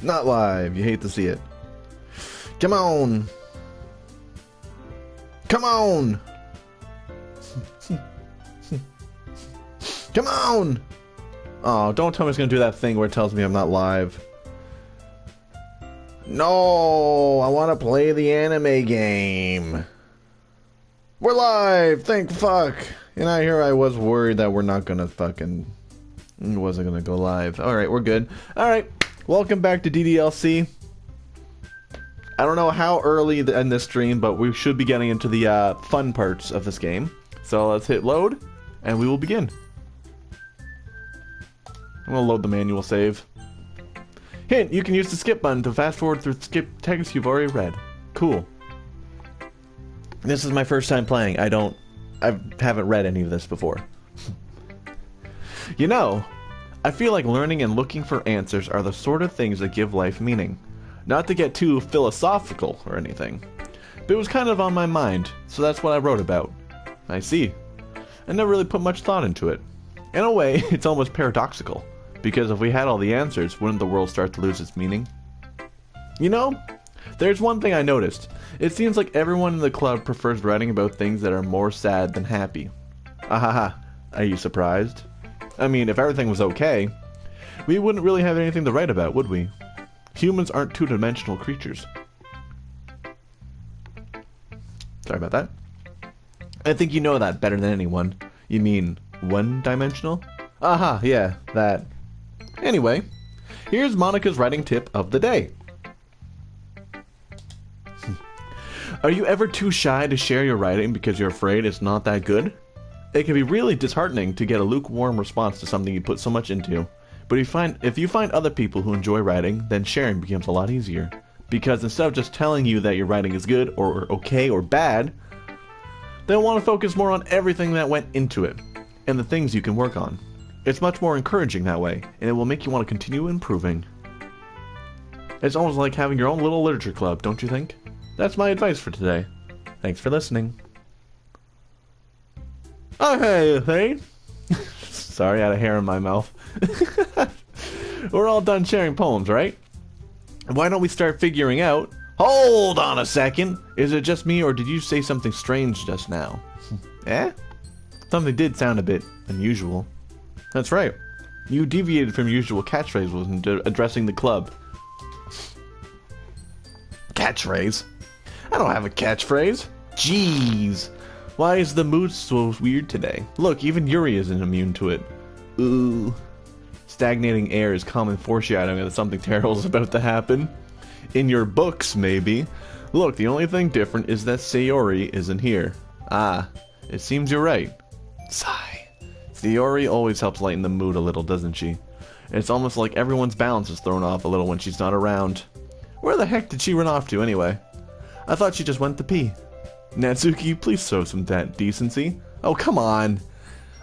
Not live. You hate to see it. Come on. Come on. Come on. Oh, don't tell me it's going to do that thing where it tells me I'm not live. No, I want to play the anime game. We're live. Thank fuck. And I was worried that we're not going to fucking... It wasn't going to go live. Alright, we're good. Alright, welcome back to Ddlc. I don't know how early in this stream, but we should be getting into the fun parts of this game. So let's hit load, and we will begin. I'm going to load the manual save. Hint, you can use the skip button to fast forward through skip text you've already read. Cool. This is my first time playing. I haven't read any of this before. You know, I feel like learning and looking for answers are the sort of things that give life meaning. Not to get too philosophical or anything, but it was kind of on my mind, so that's what I wrote about. I see. I never really put much thought into it. In a way, it's almost paradoxical, because if we had all the answers, wouldn't the world start to lose its meaning? You know, there's one thing I noticed. It seems like everyone in the club prefers writing about things that are more sad than happy. Ahaha, are you surprised? I mean, if everything was okay, we wouldn't really have anything to write about, would we? Humans aren't two-dimensional creatures. Sorry about that. I think you know that better than anyone. You mean one-dimensional? Aha, yeah, that. Anyway, here's Monica's writing tip of the day. Are you ever too shy to share your writing because you're afraid it's not that good? It can be really disheartening to get a lukewarm response to something you put so much into. But if you find other people who enjoy writing, then sharing becomes a lot easier. Because instead of just telling you that your writing is good, or okay, or bad, they'll want to focus more on everything that went into it, and the things you can work on. It's much more encouraging that way, and it will make you want to continue improving. It's almost like having your own little literature club, don't you think? That's my advice for today. Thanks for listening. Oh, hey. Sorry, I had a hair in my mouth. We're all done sharing poems, right? Why don't we start figuring out... Hold on a second! Is it just me, or did you say something strange just now? Eh? Something did sound a bit unusual. That's right. You deviated from your usual catchphrase when addressing the club. Catchphrase? I don't have a catchphrase. Jeez. Why is the mood so weird today? Look, even Yuri isn't immune to it. Ooh. Stagnating air is common foreshadowing that something terrible is about to happen. In your books, maybe. Look, the only thing different is that Sayori isn't here. Ah, it seems you're right. Sigh. Sayori always helps lighten the mood a little, doesn't she? It's almost like everyone's balance is thrown off a little when she's not around. Where the heck did she run off to, anyway? I thought she just went to pee. Natsuki, please show some decency. Oh, come on.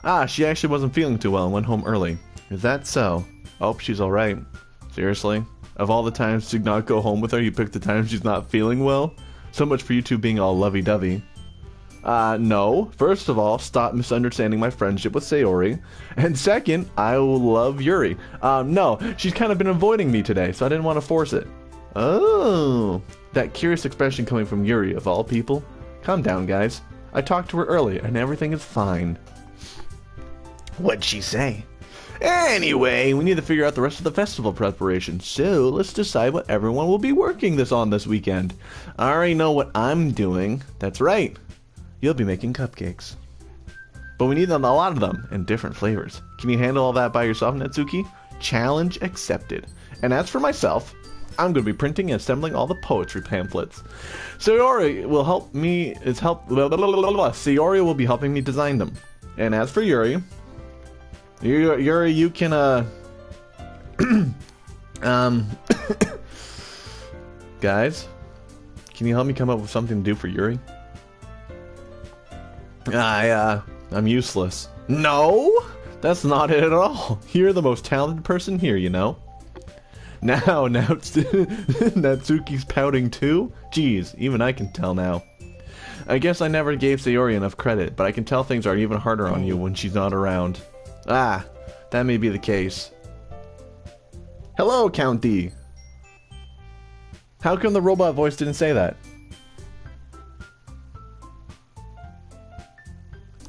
Ah, she actually wasn't feeling too well and went home early. Is that so? I hope she's alright. Seriously? Of all the times to not go home with her, you picked the time she's not feeling well? So much for you two being all lovey-dovey. No. First of all, stop misunderstanding my friendship with Sayori. And second, I love Yuri. No, she's kind of been avoiding me today, so I didn't want to force it. Oh, that curious expression coming from Yuri, of all people. Calm down, guys. I talked to her earlier, and everything is fine. What'd she say? Anyway, we need to figure out the rest of the festival preparation, so let's decide what everyone will be working this weekend. I already know what I'm doing. That's right. You'll be making cupcakes. But we need a lot of them, in different flavors. Can you handle all that by yourself, Natsuki? Challenge accepted. And as for myself, I'm going to be printing and assembling all the poetry pamphlets. Sayori will help me. Sayori will be helping me design them. And as for Yuri, you can guys, can you help me come up with something to do for Yuri? I'm useless. No, that's not it at all. You're the most talented person here, you know. Now, Natsuki's pouting too? Jeez, even I can tell now. I guess I never gave Sayori enough credit, but I can tell things are even harder on you when she's not around. Ah, that may be the case. Hello, Count D. How come the robot voice didn't say that?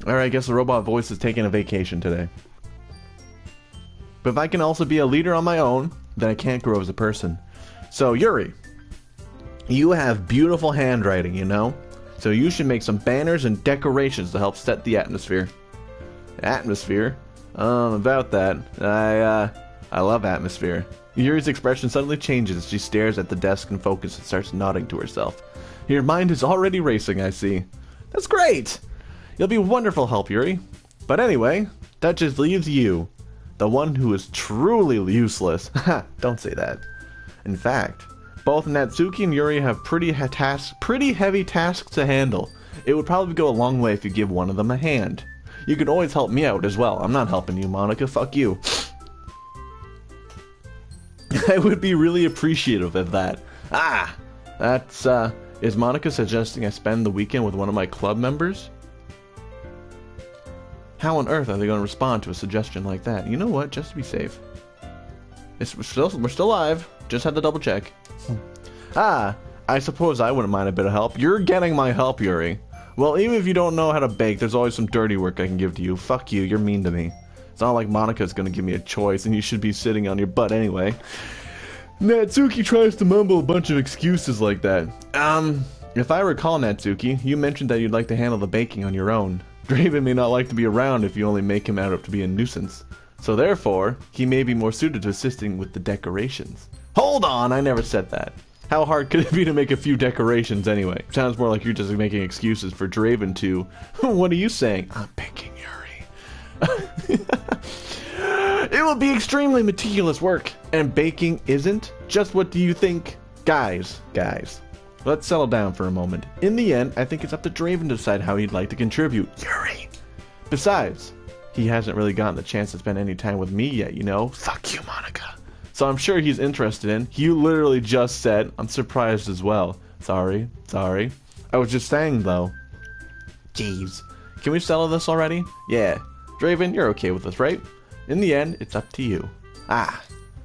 Alright, I guess the robot voice is taking a vacation today. But if I can also be a leader on my own, then I can't grow as a person. So, Yuri, you have beautiful handwriting, you know? So you should make some banners and decorations to help set the atmosphere. Atmosphere? About that. I love atmosphere. Yuri's expression suddenly changes as she stares at the desk and focuses and starts nodding to herself. Your mind is already racing, I see. That's great! You'll be wonderful help, Yuri. But anyway, that just leaves you. The one who is truly useless. Ha, don't say that. In fact, both Natsuki and Yuri have pretty heavy tasks to handle. It would probably go a long way if you give one of them a hand. You could always help me out as well. I'm not helping you, Monica. Fuck you. I would be really appreciative of that. Is Monica suggesting I spend the weekend with one of my club members? How on earth are they going to respond to a suggestion like that? You know what? Just to be safe. We're still alive. Just had to double check. I suppose I wouldn't mind a bit of help. You're getting my help, Yuri. Well, even if you don't know how to bake, there's always some dirty work I can give to you. Fuck you, you're mean to me. It's not like Monica's gonna give me a choice and you should be sitting on your butt anyway. Natsuki tries to mumble a bunch of excuses like that. If I recall, Natsuki, you mentioned that you'd like to handle the baking on your own. Draven may not like to be around if you only make him out to be a nuisance. So therefore, he may be more suited to assisting with the decorations. Hold on, I never said that. How hard could it be to make a few decorations anyway? Sounds more like you're just making excuses for Draven to... What are you saying? I'm picking Yuri. It will be extremely meticulous work, and baking isn't. Just what do you think? Guys, let's settle down for a moment. In the end, I think it's up to Draven to decide how he'd like to contribute. Yuri! Besides, he hasn't really gotten the chance to spend any time with me yet, you know? Fuck you, Monica. So I'm sure he's interested in. You literally just said, I'm surprised as well. Sorry. I was just saying, though. Jeez. Can we settle this already? Yeah. Draven, you're okay with this, right? In the end, it's up to you.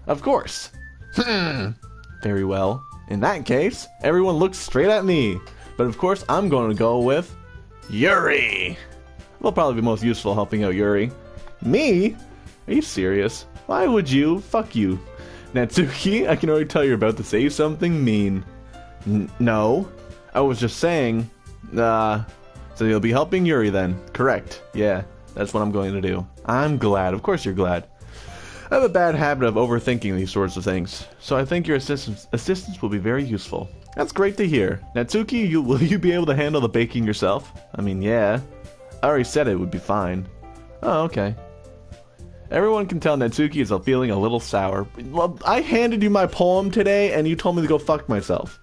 Of course. Very well. In that case, everyone looks straight at me. But of course, I'm going to go with Yuri. Will probably be most useful helping out Yuri. Me? Are you serious? Why would you? Fuck you. Natsuki, I can already tell you're about to say something mean. No. I was just saying, so you'll be helping Yuri then. Correct. Yeah, that's what I'm going to do. I'm glad. Of course you're glad. I have a bad habit of overthinking these sorts of things, so I think your assistance will be very useful. That's great to hear. Natsuki, will you be able to handle the baking yourself? I mean, yeah. I already said it would be fine. Oh, okay. Everyone can tell Natsuki is feeling a little sour. Well, I handed you my poem today, and you told me to go fuck myself.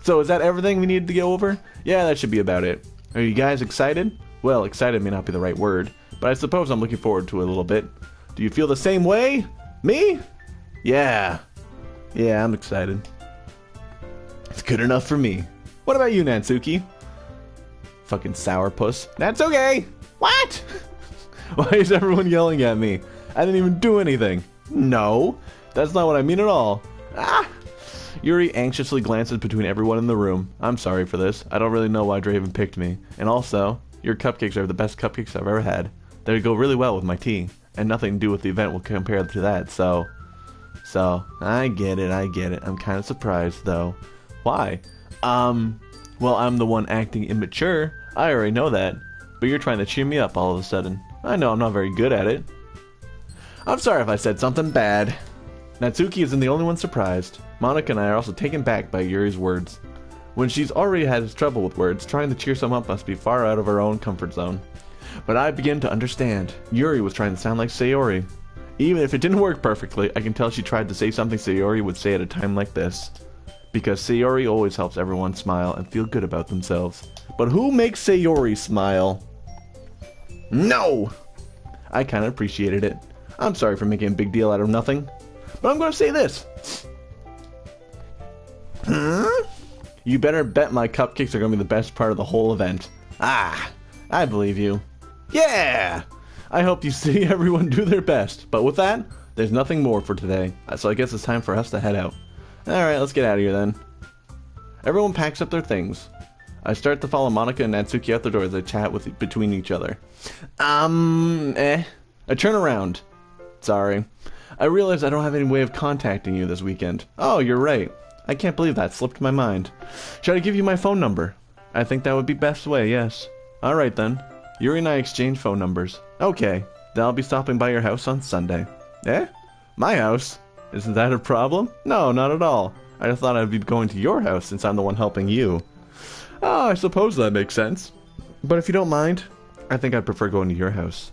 So is that everything we needed to go over? Yeah, that should be about it. Are you guys excited? Well, excited may not be the right word, but I suppose I'm looking forward to it a little bit. Do you feel the same way? Me? Yeah. Yeah, I'm excited. It's good enough for me. What about you, Natsuki? Fucking sourpuss. That's okay! What? Why is everyone yelling at me? I didn't even do anything. No, that's not what I mean at all. Yuri anxiously glances between everyone in the room. I'm sorry for this. I don't really know why Draven picked me. And also, your cupcakes are the best cupcakes I've ever had. They go really well with my tea. And nothing to do with the event will compare to that, so I get it. I'm kind of surprised, though. Why? Well, I'm the one acting immature. I already know that. But you're trying to cheer me up all of a sudden. I know I'm not very good at it. I'm sorry if I said something bad. Natsuki isn't the only one surprised. Monica and I are also taken back by Yuri's words. When she's already had trouble with words, trying to cheer someone up must be far out of her own comfort zone. But I begin to understand. Yuri was trying to sound like Sayori. Even if it didn't work perfectly, I can tell she tried to say something Sayori would say at a time like this. Because Sayori always helps everyone smile and feel good about themselves. But who makes Sayori smile? No! I kind of appreciated it. I'm sorry for making a big deal out of nothing. But I'm going to say this. You better bet my cupcakes are going to be the best part of the whole event. I believe you. Yeah! I hope you see everyone do their best. But with that, there's nothing more for today. So I guess it's time for us to head out. Alright, let's get out of here then. Everyone packs up their things. I start to follow Monica and Natsuki out the door as they chat between each other. I turn around. Sorry. I realize I don't have any way of contacting you this weekend. Oh, you're right. I can't believe that slipped my mind. Should I give you my phone number? I think that would be best way, yes. Alright then. Yuri and I exchange phone numbers. Okay. Then I'll be stopping by your house on Sunday. Eh? My house? Isn't that a problem? No, not at all. I just thought I'd be going to your house since I'm the one helping you. Oh, I suppose that makes sense. But if you don't mind, I think I'd prefer going to your house.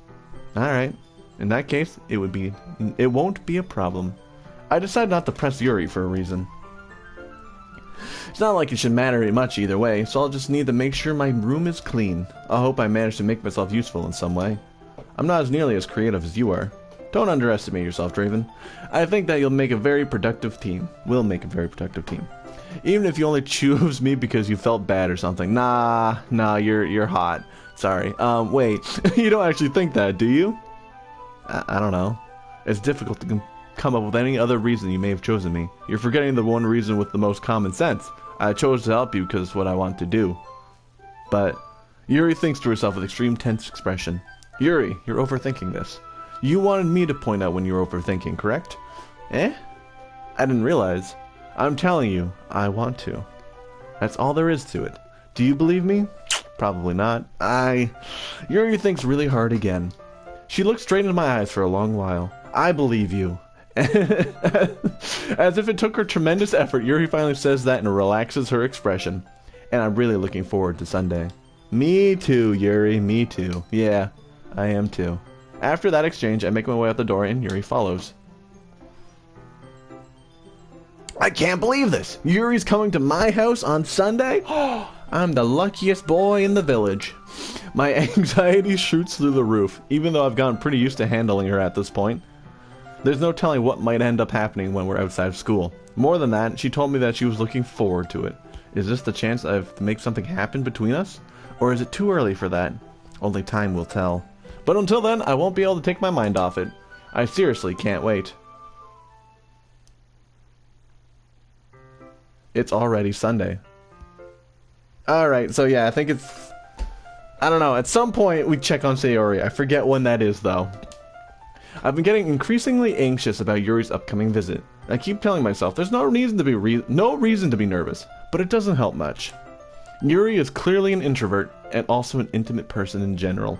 Alright. In that case, it won't be a problem. I decided not to press Yuri for a reason. It's not like it should matter much either way, so I'll just need to make sure my room is clean. I hope I manage to make myself useful in some way. I'm not as nearly as creative as you are. Don't underestimate yourself, Draven. I think that you'll make a very productive team. We'll make a very productive team. Even if you only choose me because you felt bad or something. Nah, you're hot. Sorry. Wait, you don't actually think that, do you? I don't know. It's difficult to come up with any other reason you may have chosen me. You're forgetting the one reason with the most common sense. I chose to help you because it's what I want to do. But Yuri thinks to herself with extreme tense expression. Yuri, you're overthinking this. You wanted me to point out when you were overthinking, correct? Eh? I didn't realize. I'm telling you, I want to. That's all there is to it. Do you believe me? Probably not. Yuri thinks really hard again. She looks straight into my eyes for a long while. I believe you. As if it took her tremendous effort, Yuri finally says that and relaxes her expression. And I'm really looking forward to Sunday. Me too, Yuri, me too. Yeah, I am too. After that exchange, I make my way out the door and Yuri follows. I can't believe this! Yuri's coming to my house on Sunday? I'm the luckiest boy in the village. My anxiety shoots through the roof, even though I've gotten pretty used to handling her at this point. There's no telling what might end up happening when we're outside of school. More than that, she told me that she was looking forward to it. Is this the chance I have to make something happen between us? Or is it too early for that? Only time will tell. But until then, I won't be able to take my mind off it. I seriously can't wait. It's already Sunday. Alright, so yeah, I think it's... I don't know, at some point we check on Sayori. I forget when that is, though. I've been getting increasingly anxious about Yuri's upcoming visit. I keep telling myself there's no reason to be nervous, but it doesn't help much. Yuri is clearly an introvert, and also an intimate person in general.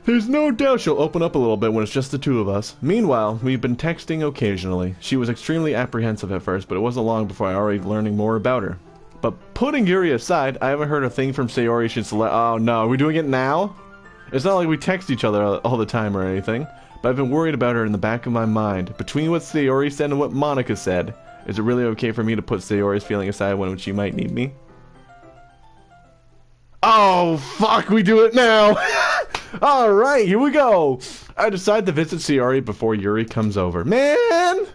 There's no doubt she'll open up a little bit when it's just the two of us. Meanwhile, we've been texting occasionally. She was extremely apprehensive at first, but it wasn't long before I already learning more about her. But putting Yuri aside, I haven't heard a thing from Sayori since oh no, are we doing it now? It's not like we text each other all the time or anything, but I've been worried about her in the back of my mind. Between what Sayori said and what Monica said, is it really okay for me to put Sayori's feeling aside when she might need me? Oh, fuck, we do it now! Alright, here we go! I decide to visit Sayori before Yuri comes over. Man!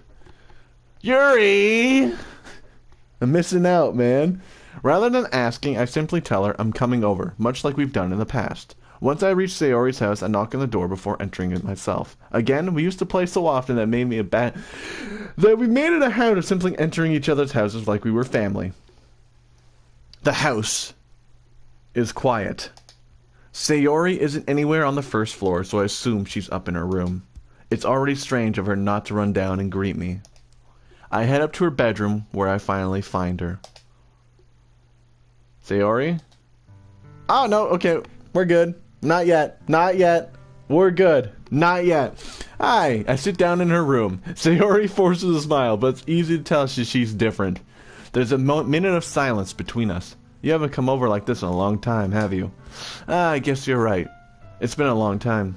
Yuri! I'm missing out, man. Rather than asking, I simply tell her I'm coming over, much like we've done in the past. Once I reach Sayori's house, I knock on the door before entering it myself. Again, we used to play so often that we made it a habit of simply entering each other's houses like we were family. The house is quiet. Sayori isn't anywhere on the first floor, so I assume she's up in her room. It's already strange of her not to run down and greet me. I head up to her bedroom, where I finally find her. Sayori? Oh, no, okay, we're good. Not yet. Not yet. We're good. Not yet. Hi. I sit down in her room. Sayori forces a smile, but it's easy to tell she's different. There's a minute of silence between us. You haven't come over like this in a long time, have you? I guess you're right. It's been a long time.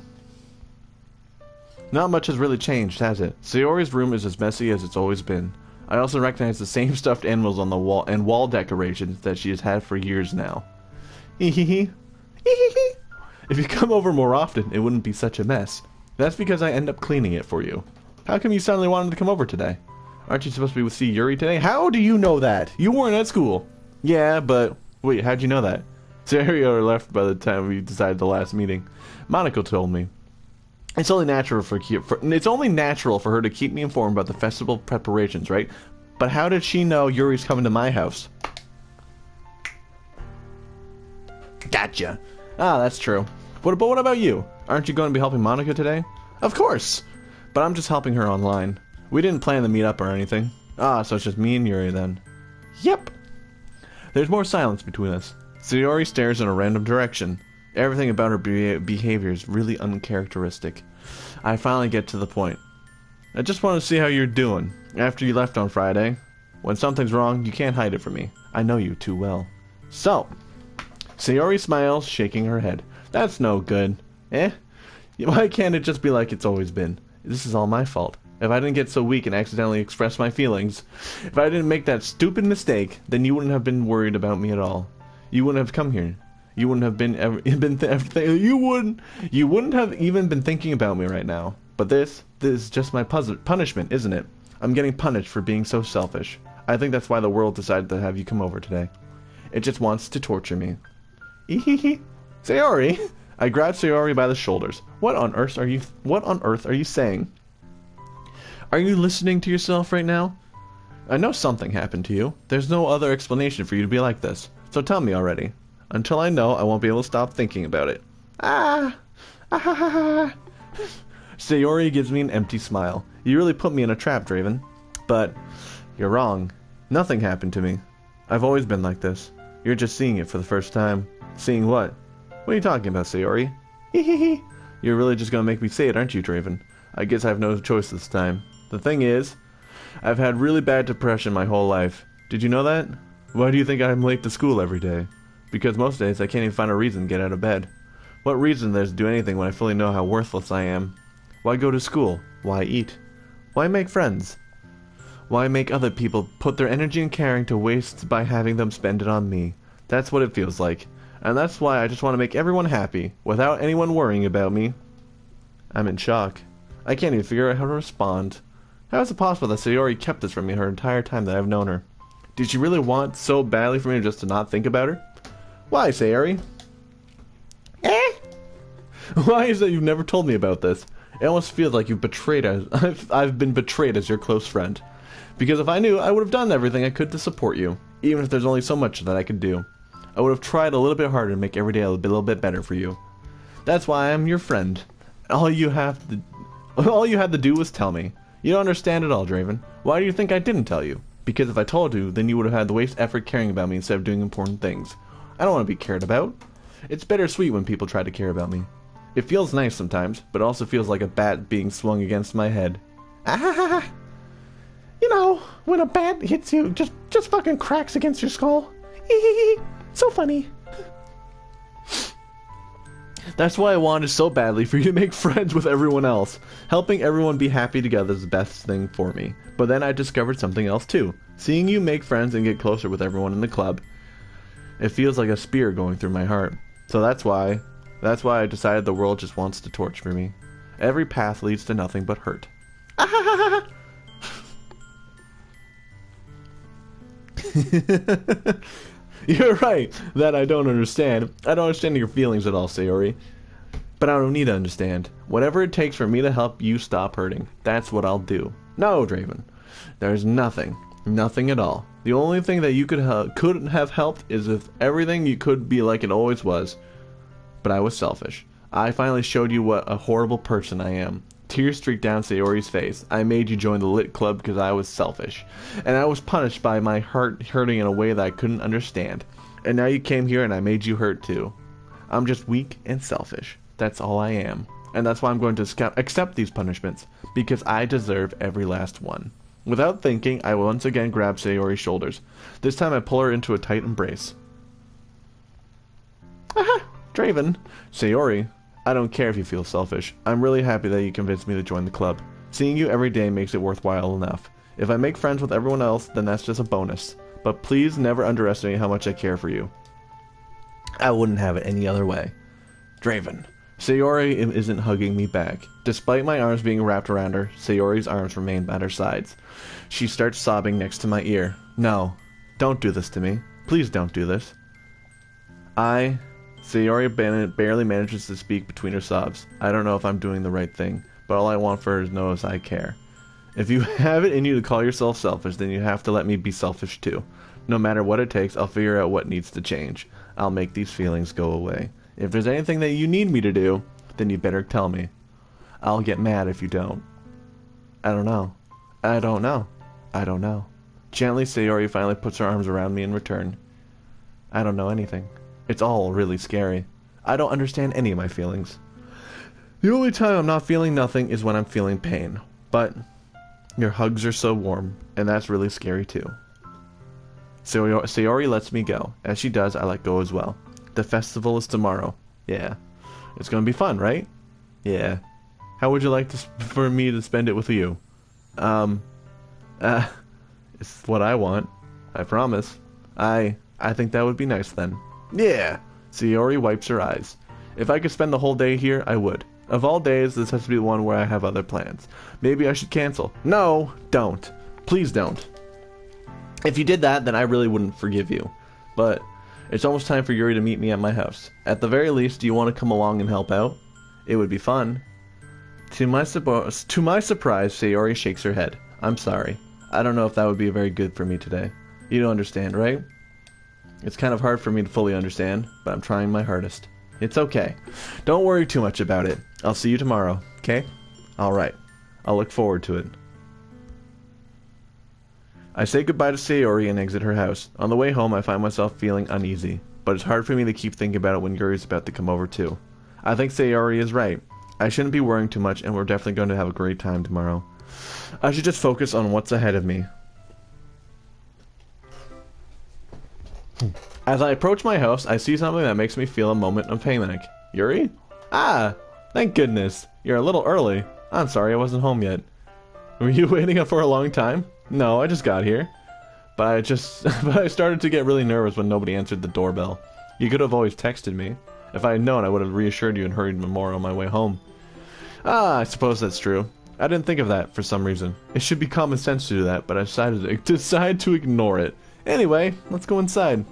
Not much has really changed, has it? Sayori's room is as messy as it's always been. I also recognize the same stuffed animals on the wall and wall decorations that she has had for years now. Hehehe. Hehehe. If you come over more often, it wouldn't be such a mess. That's because I end up cleaning it for you. How come you suddenly wanted to come over today? Aren't you supposed to be with Yuri today? How do you know that? You weren't at school. Yeah, but... Wait, how'd you know that? Sayori left by the time we decided the last meeting. Monica told me. It's only natural for her to keep me informed about the festival preparations, right? But how did she know Yuri's coming to my house? Gotcha. Ah, that's true. But what about you? Aren't you going to be helping Monica today? Of course! But I'm just helping her online. We didn't plan to meet up or anything. Ah, so it's just me and Yuri then. Yep. There's more silence between us. Sayori stares in a random direction. Everything about her behavior is really uncharacteristic. I finally get to the point. I just want to see how you're doing after you left on Friday. When something's wrong, you can't hide it from me. I know you too well. So, Sayori smiles, shaking her head. That's no good. Why can't it just be like it's always been? This is all my fault. If I didn't get so weak and accidentally express my feelings, if I didn't make that stupid mistake, then you wouldn't have been worried about me at all. You wouldn't have come here. You wouldn't have you wouldn't have even been thinking about me right now. But this is just my punishment, isn't it? I'm getting punished for being so selfish. I think that's why the world decided to have you come over today. It just wants to torture me. Sayori! I grabbed Sayori by the shoulders. What on earth are you saying? Are you listening to yourself right now? I know something happened to you. There's no other explanation for you to be like this. So tell me already. Until I know, I won't be able to stop thinking about it. Sayori gives me an empty smile. You really put me in a trap, Draven. But you're wrong. Nothing happened to me. I've always been like this. You're just seeing it for the first time. Seeing what? What are you talking about, Sayori? You're really just gonna make me say it, aren't you, Draven? I guess I have no choice this time. The thing is, I've had really bad depression my whole life. Did you know that? Why do you think I'm late to school every day? Because most days I can't even find a reason to get out of bed. What reason there's to do anything when I fully know how worthless I am? Why go to school? Why eat? Why make friends? Why make other people put their energy and caring to waste by having them spend it on me? That's what it feels like. And that's why I just want to make everyone happy, without anyone worrying about me. I'm in shock. I can't even figure out how to respond. How is it possible that Sayori kept this from me her entire time that I've known her? Did she really want so badly for me just to not think about her? Why, Sayori? Why is it you've never told me about this? It almost feels like you've betrayed us. I've been betrayed as your close friend. Because if I knew, I would have done everything I could to support you, even if there's only so much that I could do. I would have tried a little bit harder to make every day a little bit better for you. That's why I'm your friend. All you had to do was tell me. You don't understand at all, Draven. Why do you think I didn't tell you? Because if I told you, then you would have had to waste effort caring about me instead of doing important things. I don't want to be cared about. It's bittersweet when people try to care about me. It feels nice sometimes, but also feels like a bat being swung against my head. Ah! You know, when a bat hits you, just fucking cracks against your skull. So funny. That's why I wanted so badly for you to make friends with everyone else. Helping everyone be happy together is the best thing for me. But then I discovered something else too. Seeing you make friends and get closer with everyone in the club, it feels like a spear going through my heart. So that's why I decided the world just wants to torture me. Every path leads to nothing but hurt. You're right that I don't understand. I don't understand your feelings at all, Sayori. But I don't need to understand. Whatever it takes for me to help you stop hurting, that's what I'll do. No, Draven. There's nothing. Nothing at all. The only thing that you couldn't have helped is if everything you could be like it always was. But I was selfish. I finally showed you what a horrible person I am. Tears streaked down Sayori's face. I made you join the lit club because I was selfish. And I was punished by my heart hurting in a way that I couldn't understand. And now you came here and I made you hurt too. I'm just weak and selfish. That's all I am. And that's why I'm going to accept these punishments. Because I deserve every last one. Without thinking, I once again grab Sayori's shoulders. This time I pull her into a tight embrace. Aha! Draven! Sayori, I don't care if you feel selfish. I'm really happy that you convinced me to join the club. Seeing you every day makes it worthwhile enough. If I make friends with everyone else, then that's just a bonus. But please never underestimate how much I care for you. I wouldn't have it any other way. Draven. Sayori isn't hugging me back. Despite my arms being wrapped around her, Sayori's arms remain at her sides. She starts sobbing next to my ear. No, don't do this to me. Please don't do this. Sayori barely manages to speak between her sobs. I don't know if I'm doing the right thing, but all I want for her is know is I care. If you have it in you to call yourself selfish, then you have to let me be selfish too. No matter what it takes, I'll figure out what needs to change. I'll make these feelings go away. If there's anything that you need me to do, then you better tell me. I'll get mad if you don't. I don't know. I don't know. I don't know. Gently, Sayori finally puts her arms around me in return. I don't know anything. It's all really scary. I don't understand any of my feelings. The only time I'm not feeling nothing is when I'm feeling pain. But your hugs are so warm, and that's really scary too. Sayori lets me go. As she does, I let go as well. The festival is tomorrow. Yeah. It's gonna be fun, right? Yeah. How would you like for me to spend it with you? It's what I want. I promise. I think that would be nice then. Yeah! Sayori wipes her eyes. If I could spend the whole day here, I would. Of all days, this has to be the one where I have other plans. Maybe I should cancel. No, don't. Please don't. If you did that, then I really wouldn't forgive you. But it's almost time for Yuri to meet me at my house. At the very least, do you want to come along and help out? It would be fun. To my surprise, Sayori shakes her head. I'm sorry. I don't know if that would be very good for me today. You don't understand, right? It's kind of hard for me to fully understand, but I'm trying my hardest. It's okay. Don't worry too much about it. I'll see you tomorrow, okay? Alright. I'll look forward to it. I say goodbye to Sayori and exit her house. On the way home, I find myself feeling uneasy, but it's hard for me to keep thinking about it when Yuri's about to come over too. I think Sayori is right. I shouldn't be worrying too much, and we're definitely going to have a great time tomorrow. I should just focus on what's ahead of me. As I approach my house, I see something that makes me feel a moment of panic. Yuri? Ah! Thank goodness. You're a little early. I'm sorry I wasn't home yet. Were you waiting up for a long time? No, I just got here. But I started to get really nervous when nobody answered the doorbell. You could have always texted me. If I had known, I would have reassured you and hurried more on my way home. Ah, I suppose that's true. I didn't think of that for some reason. It should be common sense to do that, but I decided to ignore it. Anyway, let's go inside.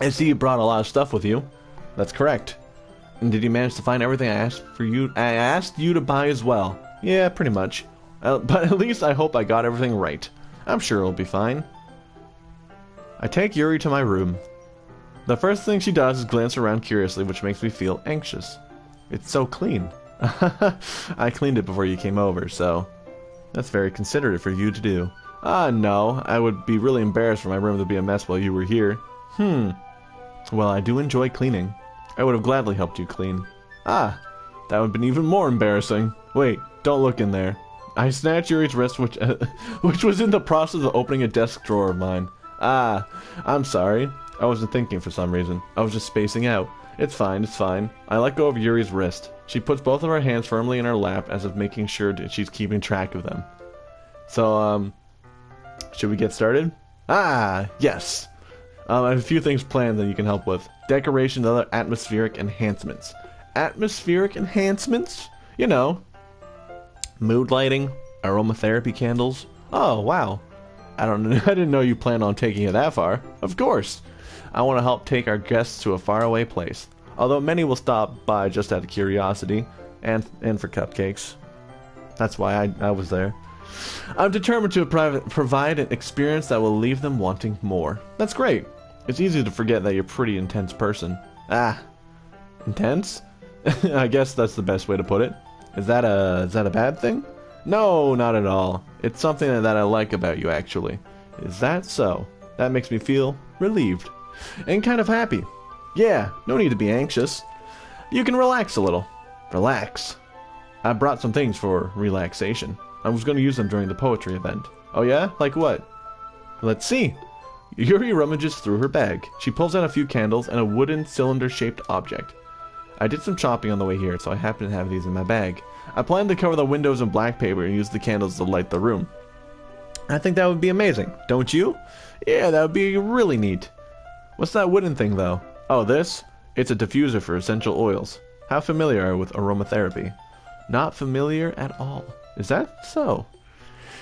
I see you brought a lot of stuff with you. That's correct. And did you manage to find everything I asked you to buy as well? Yeah, pretty much. But at least I hope I got everything right. I'm sure it'll be fine. I take Yuri to my room. The first thing she does is glance around curiously, which makes me feel anxious. It's so clean. I cleaned it before you came over, so that's very considerate for you to do. Ah, no. I would be really embarrassed for my room to be a mess while you were here. Well, I do enjoy cleaning. I would have gladly helped you clean. Ah, that would have been even more embarrassing. Wait, don't look in there. I snatched Yuri's wrist, which was in the process of opening a desk drawer of mine. Ah, I'm sorry. I wasn't thinking for some reason. I was just spacing out. It's fine, it's fine. I let go of Yuri's wrist. She puts both of her hands firmly in her lap as if making sure that she's keeping track of them. So, should we get started? Ah, yes. I have a few things planned that you can help with. Decorations and other atmospheric enhancements. Atmospheric enhancements? You know. Mood lighting, aromatherapy candles. Oh, wow. I didn't know you planned on taking it that far. Of course. I want to help take our guests to a faraway place. Although many will stop by just out of curiosity, and for cupcakes. That's why I was there. I'm determined to provide an experience that will leave them wanting more. That's great. It's easy to forget that you're a pretty intense person. Ah, intense? I guess that's the best way to put it. Is that a bad thing? No, not at all. It's something that I like about you, actually. Is that so? That makes me feel relieved. And kind of happy. Yeah, no need to be anxious. You can relax a little. Relax. I brought some things for relaxation. I was going to use them during the poetry event. Oh yeah? Like what? Let's see. Yuri rummages through her bag. She pulls out a few candles and a wooden cylinder-shaped object. I did some shopping on the way here, so I happen to have these in my bag. I plan to cover the windows in black paper and use the candles to light the room. I think that would be amazing, don't you? Yeah, that would be really neat. What's that wooden thing, though? Oh, this? It's a diffuser for essential oils. How familiar are you with aromatherapy? Not familiar at all. Is that so?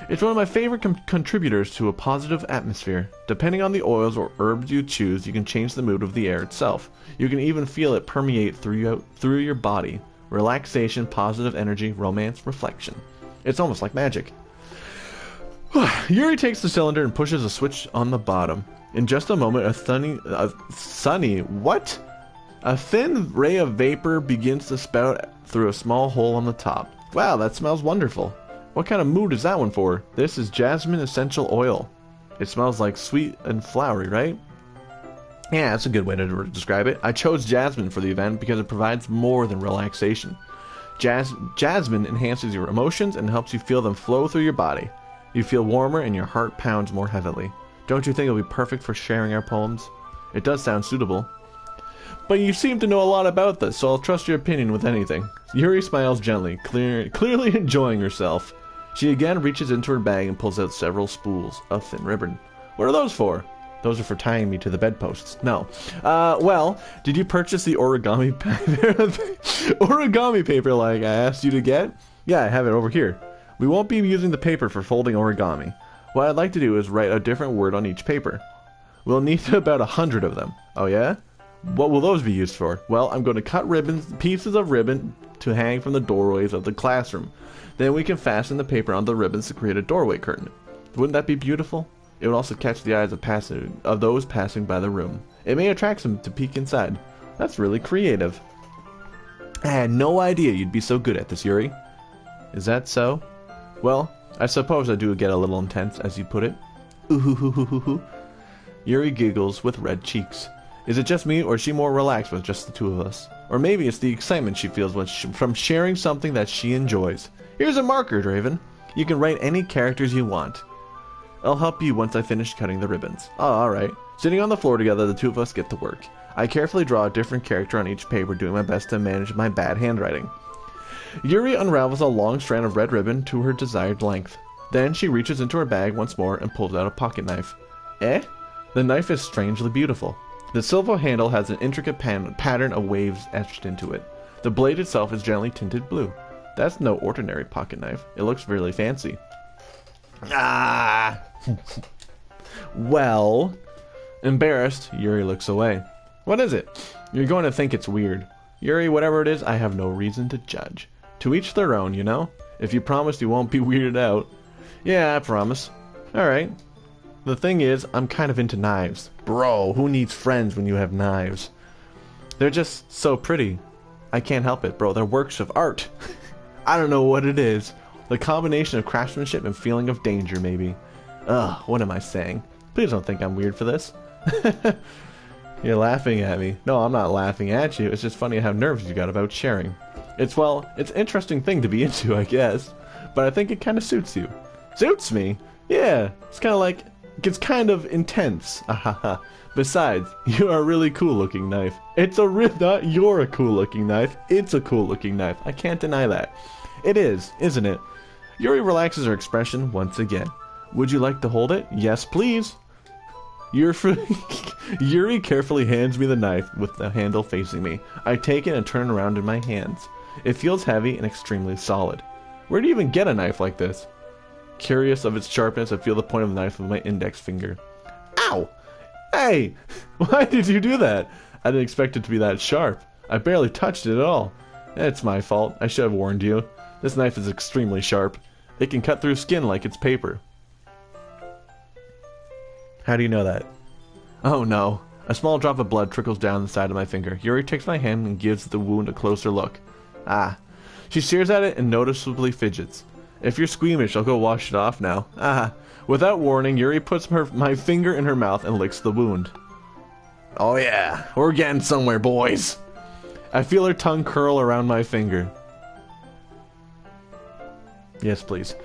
It's one of my favorite contributors to a positive atmosphere. Depending on the oils or herbs you choose, you can change the mood of the air itself. You can even feel it permeate through your body. Relaxation, positive energy, romance, reflection. It's almost like magic. Yuri takes the cylinder and pushes a switch on the bottom. In just a moment, what? A thin ray of vapor begins to spout through a small hole on the top. Wow, that smells wonderful. What kind of mood is that one for? This is jasmine essential oil. It smells like sweet and flowery, right? Yeah, that's a good way to describe it. I chose jasmine for the event because it provides more than relaxation. Jasmine enhances your emotions and helps you feel them flow through your body. You feel warmer and your heart pounds more heavily. Don't you think it'll be perfect for sharing our poems? It does sound suitable. But you seem to know a lot about this, so I'll trust your opinion with anything. Yuri smiles gently, clearly enjoying herself. She again reaches into her bag and pulls out several spools of thin ribbon. What are those for? Those are for tying me to the bedposts. No. Well, did you purchase the origami paper like I asked you to get? Yeah, I have it over here. We won't be using the paper for folding origami. What I'd like to do is write a different word on each paper. We'll need about 100 of them. Oh yeah? What will those be used for? Well, I'm going to cut pieces of ribbon to hang from the doorways of the classroom. Then we can fasten the paper on the ribbons to create a doorway curtain. Wouldn't that be beautiful? It would also catch the eyes of those passing by the room. It may attract them to peek inside. That's really creative. I had no idea you'd be so good at this, Yuri. Is that so? Well, I suppose I do get a little intense, as you put it. Ooh-hoo-hoo-hoo-hoo-hoo. Yuri giggles with red cheeks. Is it just me, or is she more relaxed with just the two of us? Or maybe it's the excitement she feels from sharing something that she enjoys. Here's a marker, Draven. You can write any characters you want. I'll help you once I finish cutting the ribbons. Oh, alright. Sitting on the floor together, the two of us get to work. I carefully draw a different character on each paper, doing my best to manage my bad handwriting. Yuri unravels a long strand of red ribbon to her desired length. Then she reaches into her bag once more and pulls out a pocket knife. Eh? The knife is strangely beautiful. The silver handle has an intricate pattern of waves etched into it. The blade itself is gently tinted blue. That's no ordinary pocket knife. It looks really fancy. Ah! Well... Embarrassed, Yuri looks away. What is it? You're going to think it's weird. Yuri, whatever it is, I have no reason to judge. To each their own, you know? If you promise you won't be weirded out. Yeah, I promise. Alright. The thing is, I'm kind of into knives. Bro, who needs friends when you have knives? They're just so pretty. I can't help it, bro. They're works of art. I don't know what it is. The combination of craftsmanship and feeling of danger, maybe. Ugh, what am I saying? Please don't think I'm weird for this. You're laughing at me. No, I'm not laughing at you. It's just funny how nervous you got about sharing. It's an interesting thing to be into, I guess. But I think it kind of suits you. Suits me? Yeah, it's kind of intense. Besides, you are a really cool looking knife. Not you're a cool looking knife. It's a cool looking knife. I can't deny that. It is, isn't it? Yuri relaxes her expression once again. Would you like to hold it? Yes, please. Yuri carefully hands me the knife with the handle facing me. I take it and turn it around in my hands. It feels heavy and extremely solid. Where do you even get a knife like this? Curious of its sharpness, I feel the point of the knife with my index finger. Ow! Hey! Why did you do that? I didn't expect it to be that sharp. I barely touched it at all. It's my fault. I should have warned you. This knife is extremely sharp. It can cut through skin like it's paper. How do you know that? Oh no. A small drop of blood trickles down the side of my finger. Yuri takes my hand and gives the wound a closer look. Ah. She stares at it and noticeably fidgets. If you're squeamish, I'll go wash it off now. Ah. Without warning, Yuri puts my finger in her mouth and licks the wound. Oh yeah, we're getting somewhere, boys. I feel her tongue curl around my finger. Yes, please.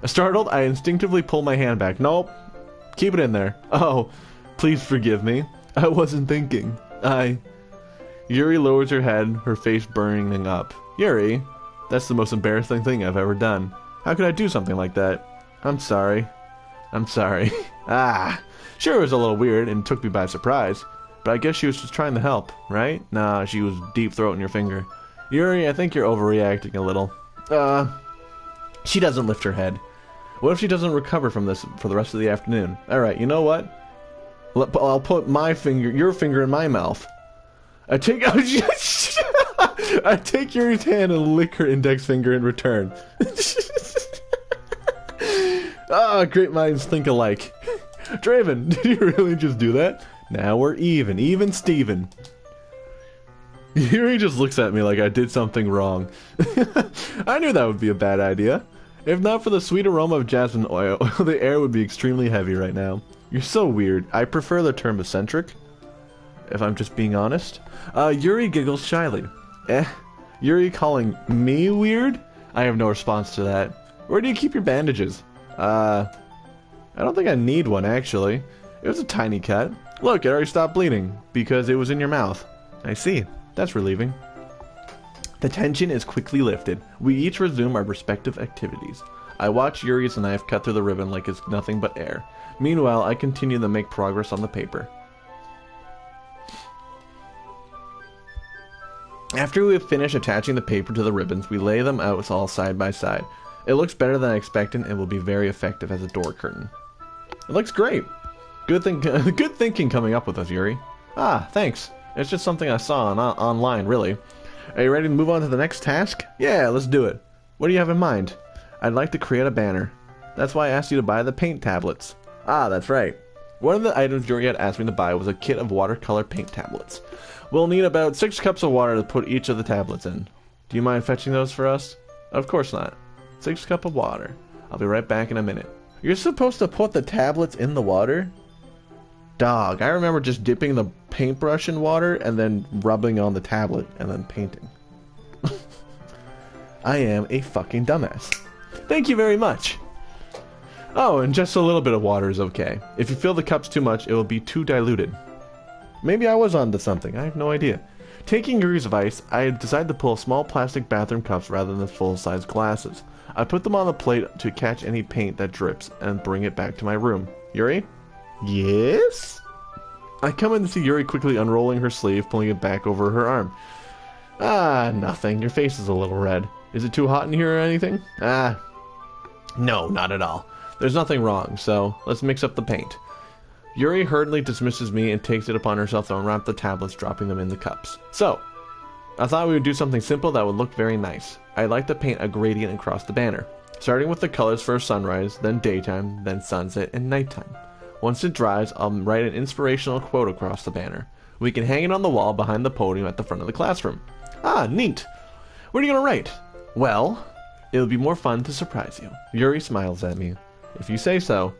Startled, I instinctively pull my hand back. Nope. Keep it in there. Oh, please forgive me. I wasn't thinking. Yuri lowers her head, her face burning up. Yuri, that's the most embarrassing thing I've ever done. How could I do something like that? I'm sorry. I'm sorry. Sure it was a little weird and took me by surprise, but I guess she was just trying to help, right? Nah, she was deep throating your finger. Yuri, I think you're overreacting a little. She doesn't lift her head. What if she doesn't recover from this for the rest of the afternoon? Alright, you know what? I'll put your finger in my mouth. I take Yuri's hand and lick her index finger in return. Great minds think alike. Draven, did you really just do that? Now we're even. Even Steven. Yuri just looks at me like I did something wrong. I knew that would be a bad idea. If not for the sweet aroma of jasmine oil, the air would be extremely heavy right now. You're so weird. I prefer the term eccentric, if I'm just being honest. Yuri giggles shyly. Yuri calling me weird? I have no response to that. Where do you keep your bandages? I don't think I need one, actually. It was a tiny cut. Look, it already stopped bleeding, because it was in your mouth. I see. That's relieving. The tension is quickly lifted. We each resume our respective activities. I watch Yuri's knife cut through the ribbon like it's nothing but air. Meanwhile, I continue to make progress on the paper. After we have finished attaching the paper to the ribbons, we lay them out all side by side. It looks better than I expected and will be very effective as a door curtain. It looks great. Good thinking coming up with us, Yuri. Ah, thanks. It's just something I saw online, really. Are you ready to move on to the next task? Yeah, let's do it. What do you have in mind? I'd like to create a banner. That's why I asked you to buy the paint tablets. Ah, that's right. One of the items Yuri had asked me to buy was a kit of watercolor paint tablets. We'll need about 6 cups of water to put each of the tablets in. Do you mind fetching those for us? Of course not. 6 cups of water. I'll be right back in a minute. You're supposed to put the tablets in the water? Dog, I remember just dipping the paintbrush in water and then rubbing on the tablet and then painting. I am a fucking dumbass. Thank you very much. Oh, and just a little bit of water is okay. If you fill the cups too much, it will be too diluted. Maybe I was onto something. I have no idea. Taking Yuri's advice, I decided to pull small plastic bathroom cups rather than full-size glasses. I put them on the plate to catch any paint that drips and bring it back to my room. Yuri? Yes? I come in to see Yuri quickly unrolling her sleeve, pulling it back over her arm. Ah, nothing. Your face is a little red. Is it too hot in here or anything? Ah, no, not at all. There's nothing wrong, so let's mix up the paint. Yuri hurriedly dismisses me and takes it upon herself to unwrap the tablets, dropping them in the cups. So, I thought we would do something simple that would look very nice. I'd like to paint a gradient across the banner, starting with the colors for sunrise, then daytime, then sunset, and nighttime. Once it dries, I'll write an inspirational quote across the banner. We can hang it on the wall behind the podium at the front of the classroom. Ah, neat. What are you going to write? Well, it'll be more fun to surprise you. Yuri smiles at me. If you say so.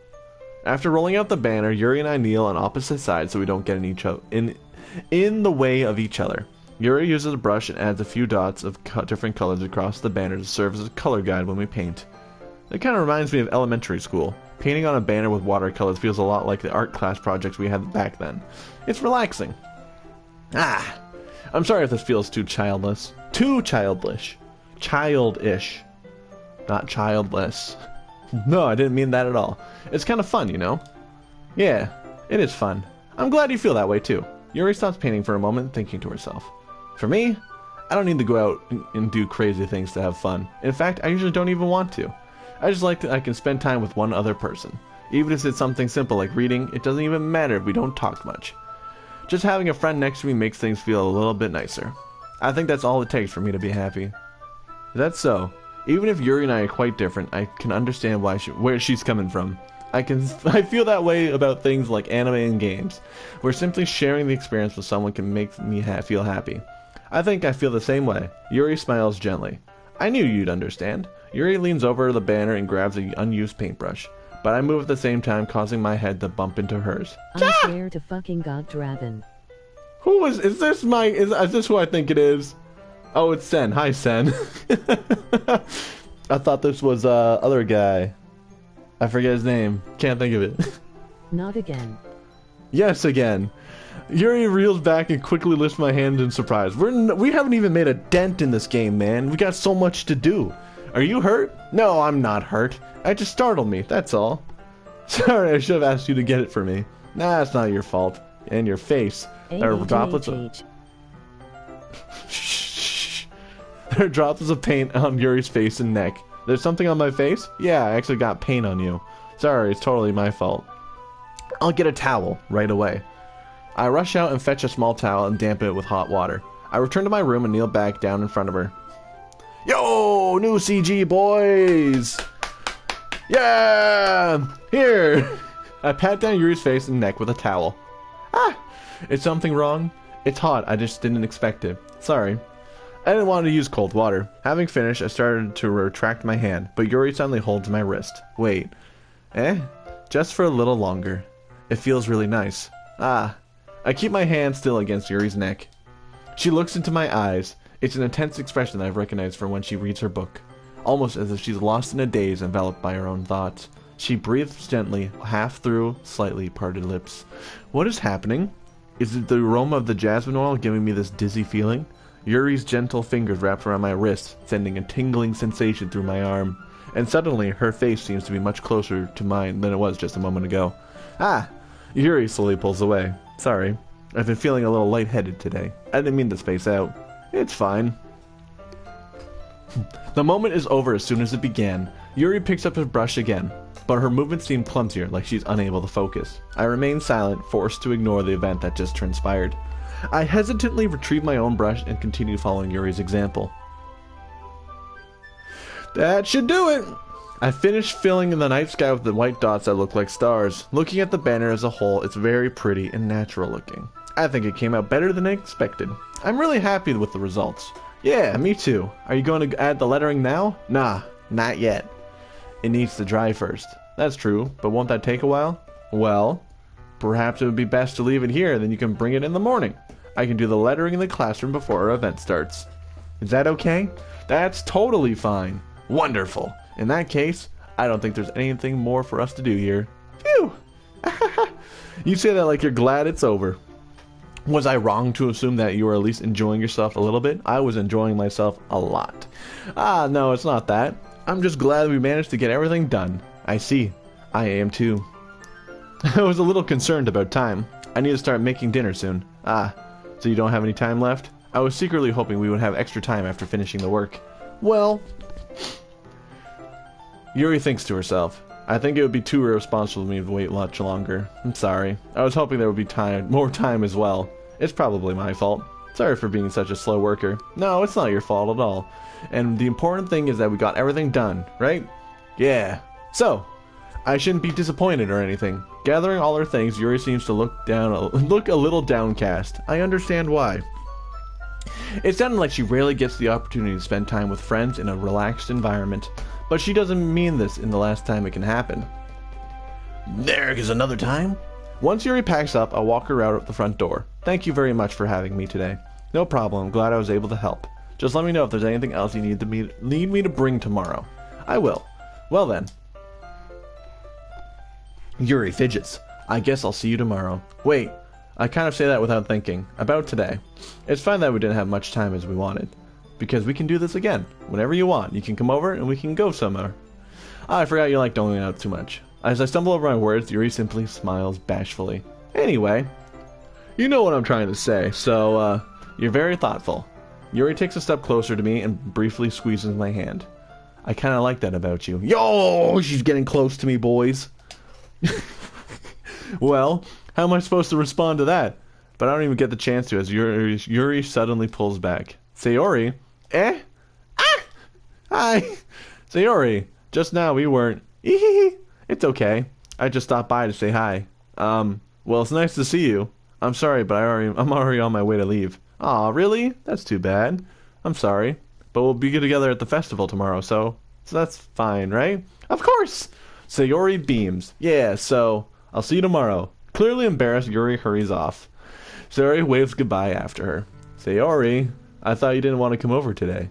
After rolling out the banner, Yuri and I kneel on opposite sides so we don't get in the way of each other. Yuri uses a brush and adds a few dots of different colors across the banner to serve as a color guide when we paint. It kind of reminds me of elementary school. Painting on a banner with watercolors feels a lot like the art class projects we had back then. It's relaxing. Ah! I'm sorry if this feels too childless. Too childish. Childish. Not childless. No, I didn't mean that at all. It's kind of fun, you know? Yeah, it is fun. I'm glad you feel that way too. Yuri stops painting for a moment, thinking to herself. For me, I don't need to go out and do crazy things to have fun. In fact, I usually don't even want to. I just like that I can spend time with one other person. Even if it's something simple like reading, it doesn't even matter if we don't talk much. Just having a friend next to me makes things feel a little bit nicer. I think that's all it takes for me to be happy. That's so. Even if Yuri and I are quite different, I can understand where she's coming from. I feel that way about things like anime and games, where simply sharing the experience with someone can make me feel happy. I think I feel the same way. Yuri smiles gently. I knew you'd understand. Yuri leans over the banner and grabs an unused paintbrush, but I move at the same time, causing my head to bump into hers. I swear to fucking God, Draven. Is this who I think it is? Oh, it's Sen. Hi, Sen. I thought this was, other guy. I forget his name. Can't think of it. Not again. Yes, again. Yuri reels back and quickly lifts my hand in surprise. We haven't even made a dent in this game, man. We got so much to do. Are you hurt? No, I'm not hurt. It just startled me, that's all. Sorry, I should have asked you to get it for me. Nah, it's not your fault. And your face. There are droplets of... Shh. There are droplets of paint on Yuri's face and neck. There's something on my face? Yeah, I actually got paint on you. Sorry, it's totally my fault. I'll get a towel right away. I rush out and fetch a small towel and dampen it with hot water. I return to my room and kneel back down in front of her. Yo, new CG boys! Yeah! Here! I pat down Yuri's face and neck with a towel. Ah! Is something wrong? It's hot, I just didn't expect it. Sorry. I didn't want to use cold water. Having finished, I started to retract my hand, but Yuri suddenly holds my wrist. Wait. Just for a little longer. It feels really nice. Ah. I keep my hand still against Yuri's neck. She looks into my eyes. It's an intense expression that I've recognized from when she reads her book. Almost as if she's lost in a daze, enveloped by her own thoughts. She breathes gently, half through slightly parted lips. What is happening? Is it the aroma of the jasmine oil giving me this dizzy feeling? Yuri's gentle fingers wrapped around my wrist, sending a tingling sensation through my arm. And suddenly, her face seems to be much closer to mine than it was just a moment ago. Ah! Yuri slowly pulls away. Sorry. I've been feeling a little lightheaded today. I didn't mean to space out. It's fine. The moment is over as soon as it began. Yuri picks up his brush again, but her movements seem clumsier, like she's unable to focus. I remain silent, forced to ignore the event that just transpired. I hesitantly retrieve my own brush and continue following Yuri's example. That should do it! I finished filling in the night sky with the white dots that look like stars. Looking at the banner as a whole, it's very pretty and natural looking. I think it came out better than I expected. I'm really happy with the results. Yeah, me too. Are you going to add the lettering now? Nah, not yet. It needs to dry first. That's true, but won't that take a while? Well, perhaps it would be best to leave it here, then you can bring it in the morning. I can do the lettering in the classroom before our event starts. Is that okay? That's totally fine. Wonderful. In that case, I don't think there's anything more for us to do here. Phew! You say that like you're glad it's over. Was I wrong to assume that you were at least enjoying yourself a little bit? I was enjoying myself a lot. Ah, no, it's not that. I'm just glad we managed to get everything done. I see. I am too. I was a little concerned about time. I need to start making dinner soon. Ah, so you don't have any time left? I was secretly hoping we would have extra time after finishing the work. Well... Yuri thinks to herself. I think it would be too irresponsible of me to wait much longer. I'm sorry. I was hoping there would be more time as well. It's probably my fault. Sorry for being such a slow worker. No, it's not your fault at all. And the important thing is that we got everything done, right? Yeah. So, I shouldn't be disappointed or anything. Gathering all her things, Yuri seems to look a little downcast. I understand why. It sounded like she rarely gets the opportunity to spend time with friends in a relaxed environment. But she doesn't mean this in the last time it can happen. There is another time. Once Yuri packs up, I'll walk her out the front door. Thank you very much for having me today. No problem, I'm glad I was able to help. Just let me know if there's anything else you need me to bring tomorrow. I will. Well then. Yuri fidgets. I guess I'll see you tomorrow. Wait, I kind of say that without thinking. About today. It's fine that we didn't have much time as we wanted. Because we can do this again. Whenever you want. You can come over and we can go somewhere. I forgot you like going out too much. As I stumble over my words, Yuri simply smiles bashfully. Anyway, you know what I'm trying to say, so, you're very thoughtful. Yuri takes a step closer to me and briefly squeezes my hand. I kind of like that about you. Yo, she's getting close to me, boys. Well, how am I supposed to respond to that? But I don't even get the chance to as Yuri suddenly pulls back. Sayori? Ah! Hi! Sayori, just now we weren't... It's okay. I just stopped by to say hi. Well, it's nice to see you. I'm sorry, but I'm already on my way to leave. Aw, really? That's too bad. I'm sorry. But we'll be together at the festival tomorrow, so that's fine, right? Of course! Sayori beams. Yeah, so I'll see you tomorrow. Clearly embarrassed, Yuri hurries off. Sayori waves goodbye after her. Sayori, I thought you didn't want to come over today.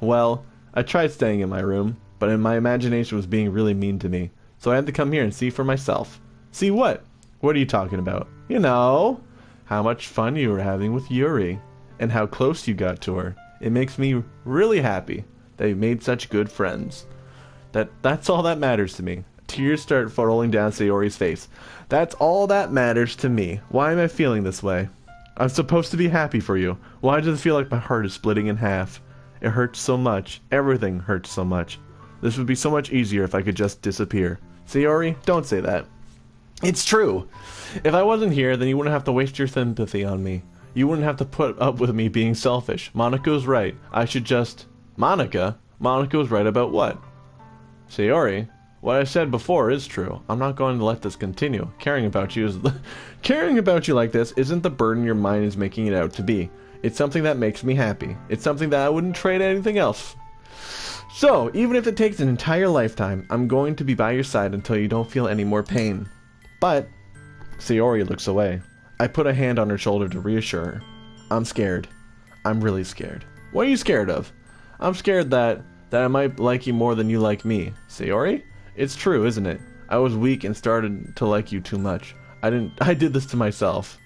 Well, I tried staying in my room, but my imagination was being really mean to me. So I had to come here and see for myself. See what? What are you talking about? You know, how much fun you were having with Yuri, and how close you got to her. It makes me really happy that you made such good friends. That's all that matters to me. Tears start rolling down Sayori's face. That's all that matters to me. Why am I feeling this way? I'm supposed to be happy for you. Why does it feel like my heart is splitting in half? It hurts so much. Everything hurts so much. This would be so much easier if I could just disappear. Sayori, don't say that. It's true. If I wasn't here, then you wouldn't have to waste your sympathy on me. You wouldn't have to put up with me being selfish. Monika's right. I should just... Monika? Monika was right about what? Sayori? What I said before is true. I'm not going to let this continue. Caring about you caring about you like this isn't the burden your mind is making it out to be. It's something that makes me happy. It's something that I wouldn't trade anything else. So, even if it takes an entire lifetime, I'm going to be by your side until you don't feel any more pain. But, Sayori looks away. I put a hand on her shoulder to reassure her. I'm scared. I'm really scared. What are you scared of? I'm scared that I might like you more than you like me. Sayori? It's true, isn't it? I was weak and started to like you too much. I did this to myself.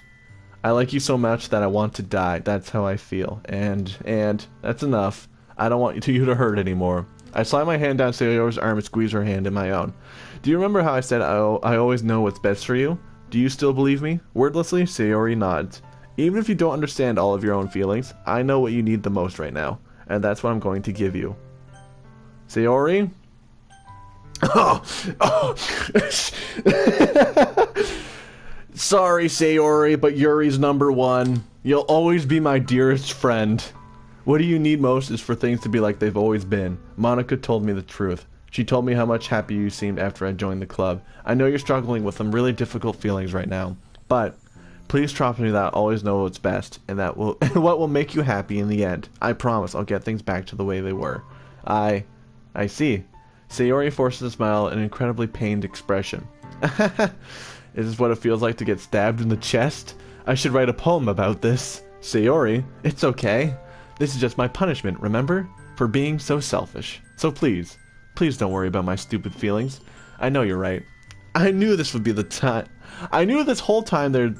I like you so much that I want to die. That's how I feel. And that's enough. I don't want you to hurt anymore. I slide my hand down Sayori's arm and squeeze her hand in my own. Do you remember how I said I always know what's best for you? Do you still believe me? Wordlessly, Sayori nods. Even if you don't understand all of your own feelings, I know what you need the most right now. And that's what I'm going to give you. Sayori? Oh. Sorry, Sayori, but Yuri's number one. You'll always be my dearest friend. What do you need most is for things to be like they've always been. Monica told me the truth. She told me how much happier you seemed after I joined the club. I know you're struggling with some really difficult feelings right now, but please trust me that I always know what's best, and that will what will make you happy in the end. I promise I'll get things back to the way they were. I see. Sayori forces a smile, an incredibly pained expression. Is this what it feels like to get stabbed in the chest? I should write a poem about this. Sayori, it's okay. This is just my punishment, remember? For being so selfish. So please don't worry about my stupid feelings. I know you're right. I knew this would be the time. I knew this whole time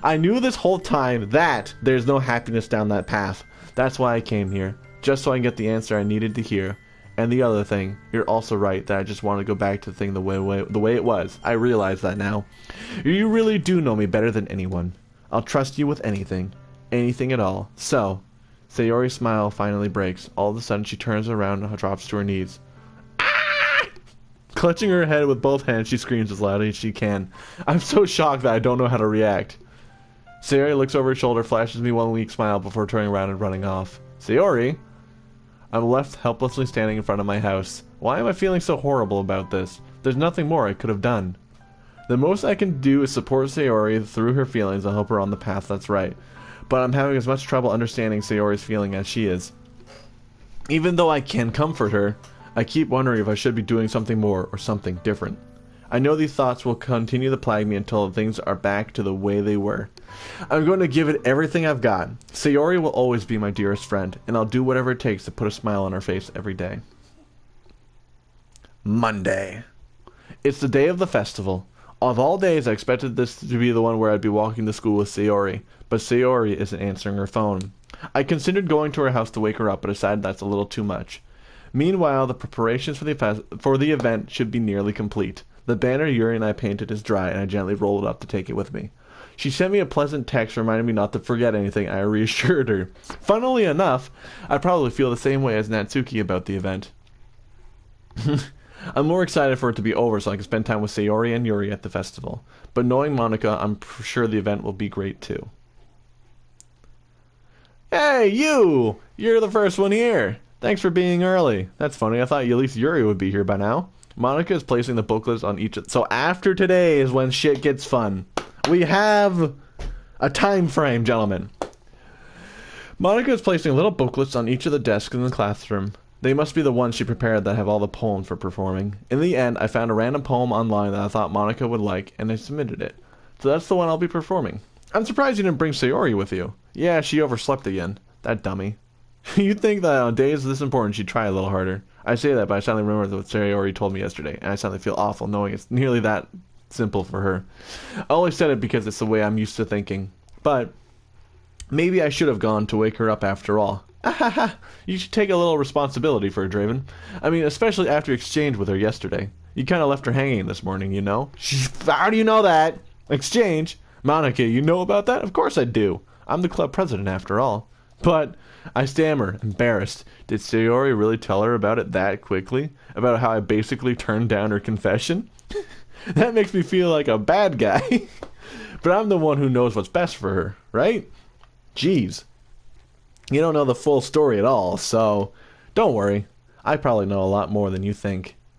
I knew this whole time that there's no happiness down that path. That's why I came here. Just so I can get the answer I needed to hear. And the other thing, you're also right that I just want to go back to the thing the way it was. I realize that now. You really do know me better than anyone. I'll trust you with anything. Anything at all. So, Sayori's smile finally breaks. All of a sudden she turns around and drops to her knees. Ah! Clutching her head with both hands, she screams as loudly as she can. I'm so shocked that I don't know how to react. Sayori looks over her shoulder, flashes me one weak smile before turning around and running off. Sayori? I'm left helplessly standing in front of my house. Why am I feeling so horrible about this? There's nothing more I could have done. The most I can do is support Sayori through her feelings and help her on the path that's right. But I'm having as much trouble understanding Sayori's feeling as she is. Even though I can comfort her, I keep wondering if I should be doing something more or something different. I know these thoughts will continue to plague me until things are back to the way they were. I'm going to give it everything I've got. Sayori will always be my dearest friend, and I'll do whatever it takes to put a smile on her face every day. Monday. It's the day of the festival. Of all days, I expected this to be the one where I'd be walking to school with Sayori, but Sayori isn't answering her phone. I considered going to her house to wake her up, but decided that's a little too much. Meanwhile, the preparations for the event should be nearly complete. The banner Yuri and I painted is dry, and I gently rolled it up to take it with me. She sent me a pleasant text reminding me not to forget anything. I reassured her. Funnily enough, I probably feel the same way as Natsuki about the event. I'm more excited for it to be over so I can spend time with Sayori and Yuri at the festival. But knowing Monica, I'm sure the event will be great too. Hey, you! You're the first one here. Thanks for being early. That's funny. I thought at least Yuri would be here by now. Monica is placing the booklets on each of... So after today is when shit gets fun. We have a time frame, gentlemen. Monica is placing little booklets on each of the desks in the classroom. They must be the ones she prepared that have all the poems for performing. In the end, I found a random poem online that I thought Monica would like, and I submitted it. So that's the one I'll be performing. I'm surprised you didn't bring Sayori with you. Yeah, she overslept again. That dummy. You'd think that on days this important she'd try a little harder. I say that, but I suddenly remember what Sayori told me yesterday, and I suddenly feel awful knowing it's nearly that simple for her. I only said it because it's the way I'm used to thinking. But maybe I should have gone to wake her up after all. You should take a little responsibility for her, Draven. I mean, especially after you exchanged with her yesterday. You kind of left her hanging this morning, you know? How do you know that? Exchange? Monica, you know about that? Of course I do. I'm the club president after all. But I stammer, embarrassed. Did Sayori really tell her about it that quickly? About how I basically turned down her confession? That makes me feel like a bad guy. But I'm the one who knows what's best for her, right? Jeez. You don't know the full story at all, so don't worry. I probably know a lot more than you think.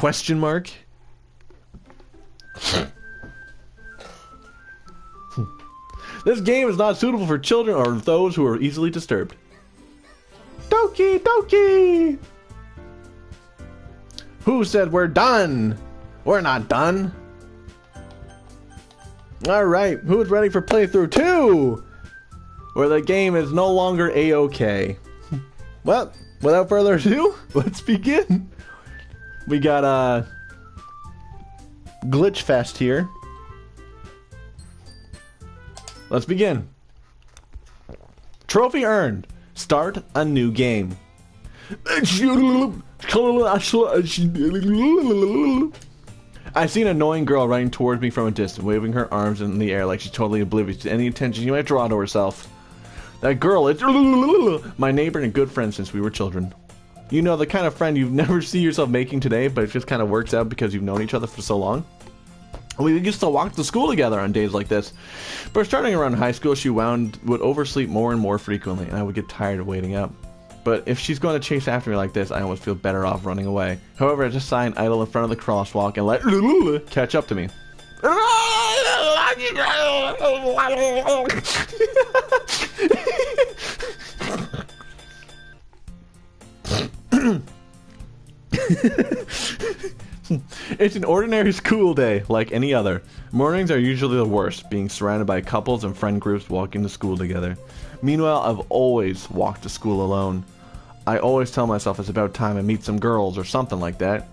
Question mark? This game is not suitable for children or those who are easily disturbed. Doki Doki! Who said we're done? We're not done. Alright, who's ready for playthrough 2? Where the game is no longer A-OK. Well, without further ado, let's begin. We got Glitch Fest here. Let's begin. Trophy earned. Start a new game. I see an annoying girl running towards me from a distance, waving her arms in the air like she's totally oblivious to any attention you might draw to herself. That girl is my neighbor and a good friend since we were children. You know, the kind of friend you've never see yourself making today, but it just kind of works out because you've known each other for so long. We used to walk to school together on days like this. But starting around high school, she would oversleep more and more frequently, and I would get tired of waiting up. But if she's going to chase after me like this, I almost feel better off running away. However, I just sign idle in front of the crosswalk and let catch up to me. It's an ordinary school day, like any other. Mornings are usually the worst, being surrounded by couples and friend groups walking to school together. Meanwhile, I've always walked to school alone. I always tell myself it's about time I meet some girls or something like that.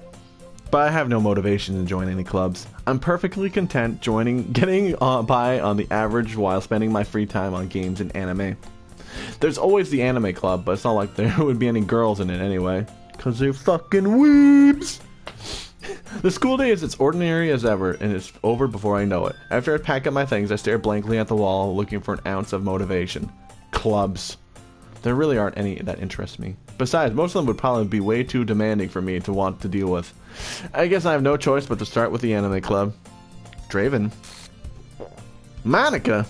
But I have no motivation to join any clubs. I'm perfectly content getting by on the average while spending my free time on games and anime. There's always the anime club, but it's not like there would be any girls in it anyway. Cause they're fucking weebs! The school day is as ordinary as ever, and it's over before I know it. After I pack up my things, I stare blankly at the wall, looking for an ounce of motivation. Clubs. There really aren't any that interest me. Besides, most of them would probably be way too demanding for me to want to deal with. I guess I have no choice but to start with the anime club. Draven. Monica!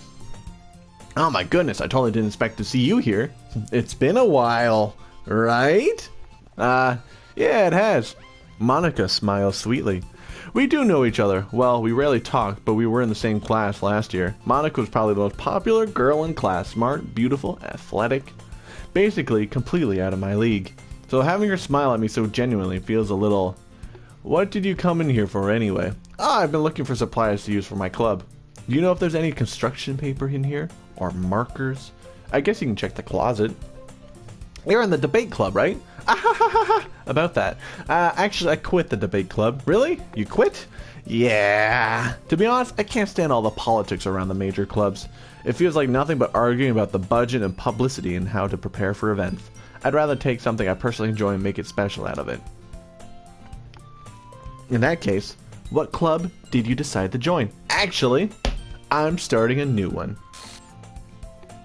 Oh my goodness, I totally didn't expect to see you here. It's been a while, right? Yeah, it has. Monica smiles sweetly. We do know each other. Well, we rarely talk, but we were in the same class last year. Monica was probably the most popular girl in class. Smart, beautiful, athletic. Basically, completely out of my league. So having her smile at me so genuinely feels a little... What did you come in here for anyway? I've been looking for supplies to use for my club. Do you know if there's any construction paper in here? Or markers? I guess you can check the closet. You're in the debate club, right? About that. Actually, I quit the debate club. Really? You quit? Yeah. To be honest, I can't stand all the politics around the major clubs. It feels like nothing but arguing about the budget and publicity and how to prepare for events. I'd rather take something I personally enjoy and make it special out of it. In that case, what club did you decide to join? Actually, I'm starting a new one.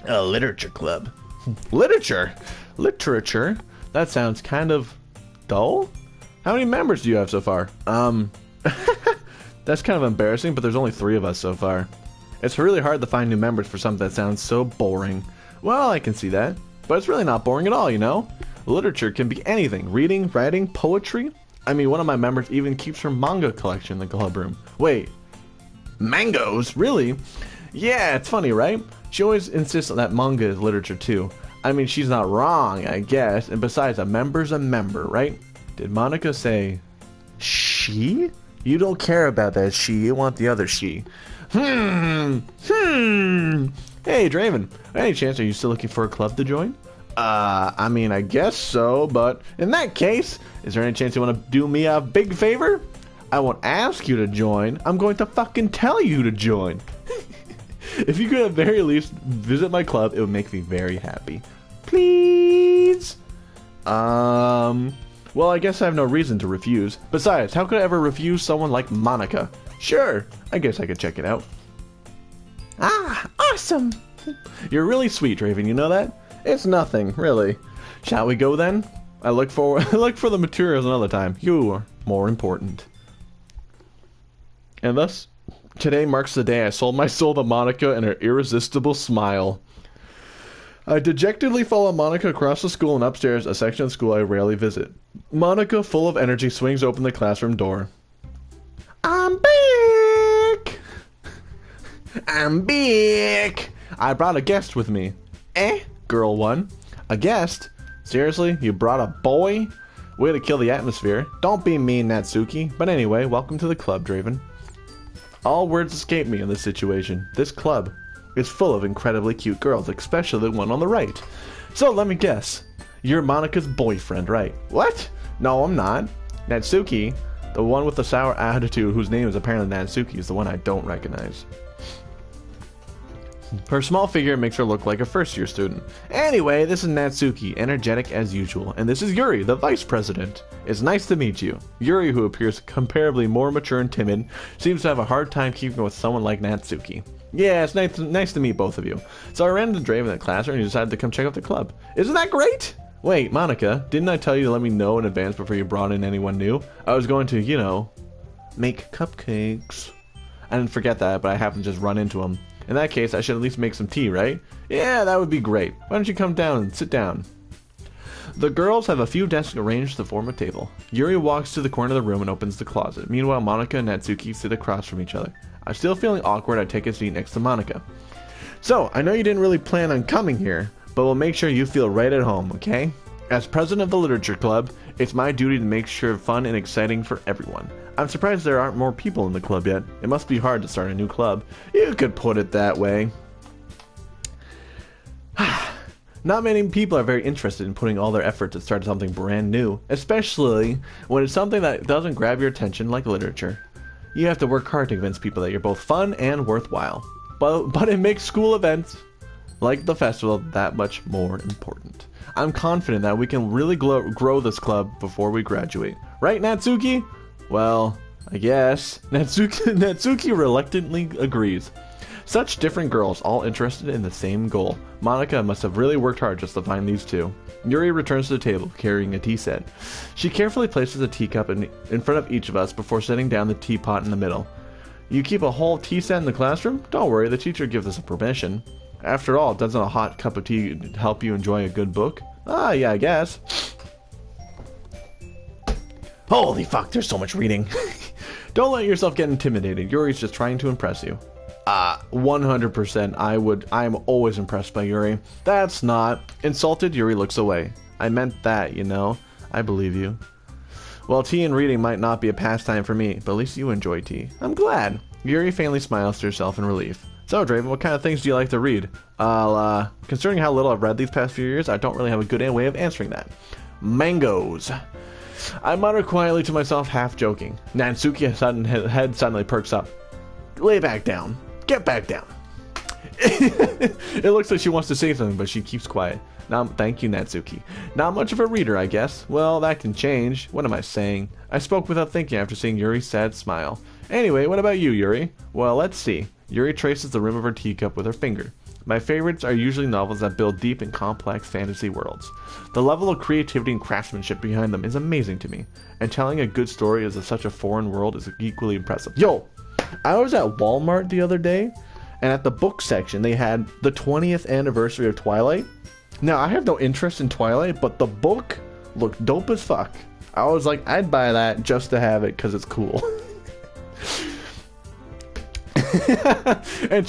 A literature club. Literature? Literature? That sounds kind of dull. How many members do you have so far? That's kind of embarrassing, but there's only 3 of us so far. It's really hard to find new members for something that sounds so boring. Well, I can see that. But it's really not boring at all, you know? Literature can be anything. Reading, writing, poetry. I mean, one of my members even keeps her manga collection in the club room. Wait. Mangoes? Really? Yeah, it's funny, right? She always insists that manga is literature too. I mean, she's not wrong, I guess. And besides, a member's a member, right? Did Monica say she? You don't care about that she. You want the other she. Hey, Draven. Any chance are you still looking for a club to join? I mean, I guess so, but in that case, is there any chance you want to do me a big favor? I won't ask you to join. I'm going to fucking tell you to join. If you could at the very least visit my club, it would make me very happy. Please? Well, I guess I have no reason to refuse. Besides, how could I ever refuse someone like Monica? Sure, I guess I could check it out. Ah, awesome! You're really sweet, Draven, you know that? It's nothing, really. Shall we go then? I look for the materials another time. You are more important. And thus, today marks the day I sold my soul to Monica and her irresistible smile. I dejectedly follow Monica across the school and upstairs, a section of school I rarely visit. Monica, full of energy, swings open the classroom door. I'm back! I'm back! I brought a guest with me. Girl 1. A guest? Seriously? You brought a boy? Way to kill the atmosphere. Don't be mean, Natsuki. But anyway, welcome to the club, Draven. All words escape me in this situation. This club is full of incredibly cute girls, especially the one on the right. So let me guess. You're Monica's boyfriend, right? What? No, I'm not. Natsuki, the one with the sour attitude whose name is apparently Natsuki, is the one I don't recognize. Her small figure makes her look like a first-year student. Anyway, this is Natsuki, energetic as usual. And this is Yuri, the vice president. It's nice to meet you. Yuri, who appears comparably more mature and timid, seems to have a hard time keeping with someone like Natsuki. Yeah, it's nice to meet both of you. So I ran into Draven in the classroom and he decided to come check out the club. Isn't that great? Wait, Monica, didn't I tell you to let me know in advance before you brought in anyone new? I was going to, you know, make cupcakes. I didn't forget that, but I happened to just run into him. In that case, I should at least make some tea, right? Yeah, that would be great. Why don't you come down and sit down? The girls have a few desks arranged to form a table. Yuri walks to the corner of the room and opens the closet. Meanwhile, Monica and Natsuki sit across from each other. I'm still feeling awkward. I take a seat next to Monica. So, I know you didn't really plan on coming here, but we'll make sure you feel right at home, okay? As president of the Literature Club, it's my duty to make sure fun and exciting for everyone. I'm surprised there aren't more people in the club yet. It must be hard to start a new club. You could put it that way. Not many people are very interested in putting all their effort to start something brand new, especially when it's something that doesn't grab your attention like literature. You have to work hard to convince people that you're both fun and worthwhile. But it makes school events like the festival that much more important. I'm confident that we can really grow this club before we graduate. Right, Natsuki? Well, I guess. Natsuki reluctantly agrees. Such different girls, all interested in the same goal. Monica must have really worked hard just to find these two. Yuri returns to the table, carrying a tea set. She carefully places a teacup in front of each of us before setting down the teapot in the middle. You keep a whole tea set in the classroom? Don't worry, the teacher gives us a permission. After all, doesn't a hot cup of tea help you enjoy a good book? Ah, yeah, I guess. Holy fuck, there's so much reading. Don't let yourself get intimidated. Yuri's just trying to impress you. 100%. I'm always impressed by Yuri. That's not. Insulted, Yuri looks away. I meant that, you know. I believe you. Well, tea and reading might not be a pastime for me, but at least you enjoy tea. I'm glad. Yuri faintly smiles to herself in relief. So, Draven, what kind of things do you like to read? Considering how little I've read these past few years, I don't really have a good way of answering that. Mangoes. I mutter quietly to myself, half joking. Natsuki's head suddenly perks up. Lay back down. Get back down. It looks like she wants to say something, but she keeps quiet. Thank you, Natsuki. Not much of a reader, I guess. Well, that can change. What am I saying? I spoke without thinking after seeing Yuri's sad smile. Anyway, what about you, Yuri? Well, let's see. Yuri traces the rim of her teacup with her finger. My favorites are usually novels that build deep and complex fantasy worlds. The level of creativity and craftsmanship behind them is amazing to me, and telling a good story as such a foreign world is equally impressive. Yo! I was at Walmart the other day, and at the book section they had the 20th anniversary of Twilight. Now, I have no interest in Twilight, but the book looked dope as fuck. I was like, I'd buy that just to have it because it's cool. And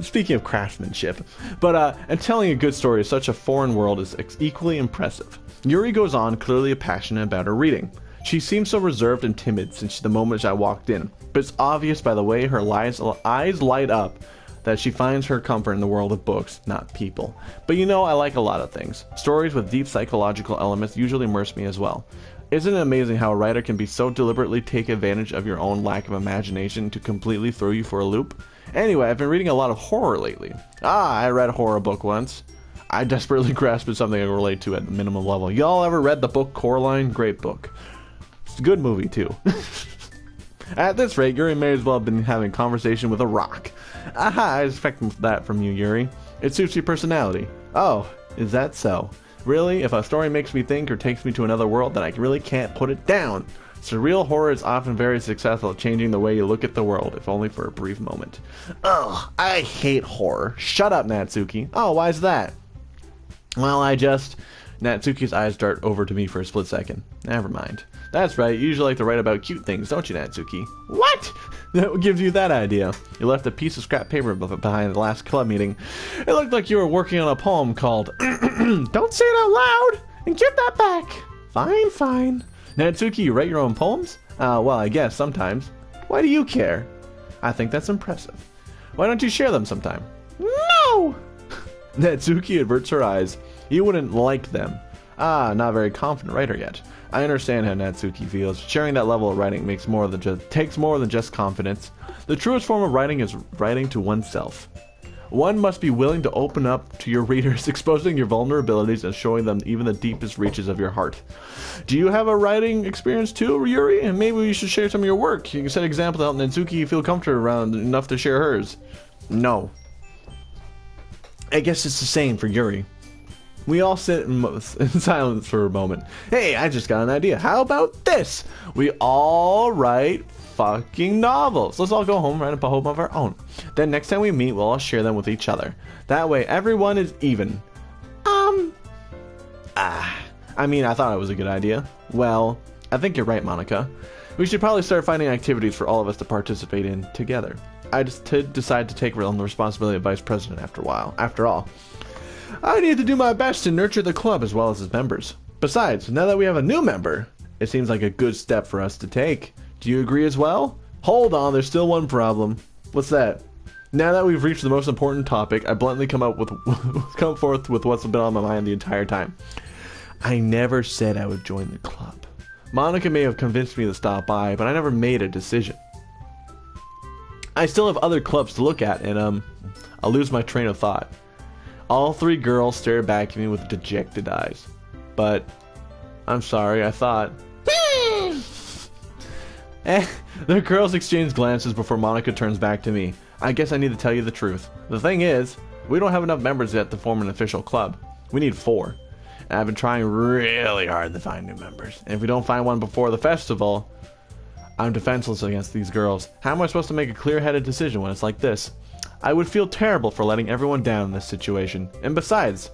speaking of craftsmanship, and telling a good story of such a foreign world is equally impressive. Yuri goes on, clearly passionate about her reading. She seems so reserved and timid since the moment I walked in, but it's obvious by the way her eyes light up that she finds her comfort in the world of books, not people. But you know, I like a lot of things. Stories with deep psychological elements usually immerse me as well. Isn't it amazing how a writer can be so deliberately take advantage of your own lack of imagination to completely throw you for a loop? Anyway, I've been reading a lot of horror lately. I read a horror book once. I desperately grasped something I can relate to at the minimum level. Y'all ever read the book Coraline? Great book. It's a good movie, too. At this rate, Yuri may as well have been having a conversation with a rock. Aha, I expect that from you, Yuri. It suits your personality. Oh, is that so? Really? If a story makes me think or takes me to another world, then I really can't put it down. Surreal horror is often very successful at changing the way you look at the world, if only for a brief moment. Ugh, I hate horror. Shut up, Natsuki. Oh, why's that? Well, I just Natsuki's eyes dart over to me for a split second. Never mind. That's right, you usually like to write about cute things, don't you, Natsuki? What? What gives you that idea? You left a piece of scrap paper behind the last club meeting. It looked like you were working on a poem called Don't say it out loud! And give that back! Fine, fine. Natsuki, you write your own poems? Well, I guess sometimes. Why do you care? I think that's impressive. Why don't you share them sometime? No! Natsuki averts her eyes. You wouldn't like them. Ah, not very confident writer yet. I understand how Natsuki feels. Sharing that level of writing takes more than just confidence. The truest form of writing is writing to oneself. One must be willing to open up to your readers, exposing your vulnerabilities and showing them even the deepest reaches of your heart. Do you have a writing experience too, Yuri? And maybe you should share some of your work. You can set an example to help Natsuki feel comfortable around enough to share hers. No. I guess it's the same for Yuri. We all sit in silence for a moment. Hey, I just got an idea. How about this? We all write fucking novels. Let's all go home, write a poem of our own. Then next time we meet, we'll all share them with each other. That way, everyone is even. I mean, I thought it was a good idea. Well, I think you're right, Monica. We should probably start finding activities for all of us to participate in together. I just decided to take on the responsibility of vice president after all. I need to do my best to nurture the club as well as its members. Besides, now that we have a new member, it seems like a good step for us to take. Do you agree as well? Hold on, there's still one problem. What's that? Now that we've reached the most important topic, I bluntly come forth with what's been on my mind the entire time. I never said I would join the club. Monica may have convinced me to stop by, but I never made a decision. I still have other clubs to look at, and I'll lose my train of thought. All three girls stared back at me with dejected eyes. But, I'm sorry, I thought... The girls exchange glances before Monica turns back to me. I guess I need to tell you the truth. The thing is, we don't have enough members yet to form an official club. We need 4. And I've been trying really hard to find new members. And if we don't find one before the festival, I'm defenseless against these girls. How am I supposed to make a clear-headed decision when it's like this? I would feel terrible for letting everyone down in this situation. And besides,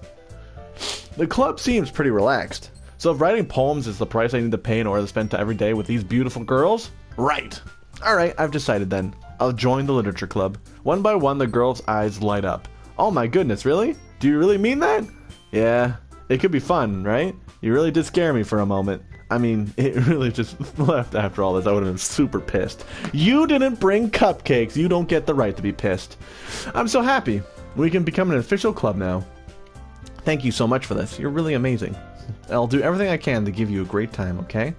the club seems pretty relaxed. So if writing poems is the price I need to pay in order to spend every day with these beautiful girls? Right. Alright, I've decided then. I'll join the literature club. One by one, the girls' eyes light up. Oh my goodness, really? Do you really mean that? Yeah, it could be fun, right? You really did scare me for a moment. I mean, it really just left after all this. I would have been super pissed. You didn't bring cupcakes. You don't get the right to be pissed. I'm so happy. We can become an official club now. Thank you so much for this. You're really amazing. I'll do everything I can to give you a great time, okay?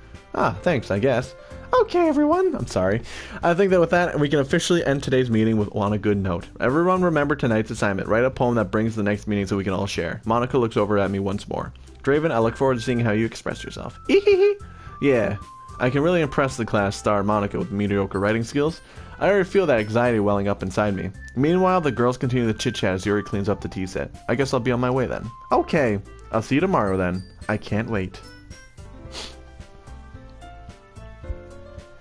Thanks, I guess. Okay, everyone. I'm sorry. I think that with that, we can officially end today's meeting on a good note. Everyone remember tonight's assignment. Write a poem that brings the next meeting so we can all share. Monica looks over at me once more. Draven, I look forward to seeing how you express yourself. Yeah, I can really impress the class star Monica with mediocre writing skills. I already feel that anxiety welling up inside me. Meanwhile, the girls continue to chit-chat as Yuri cleans up the tea set. I guess I'll be on my way then. Okay, I'll see you tomorrow then. I can't wait.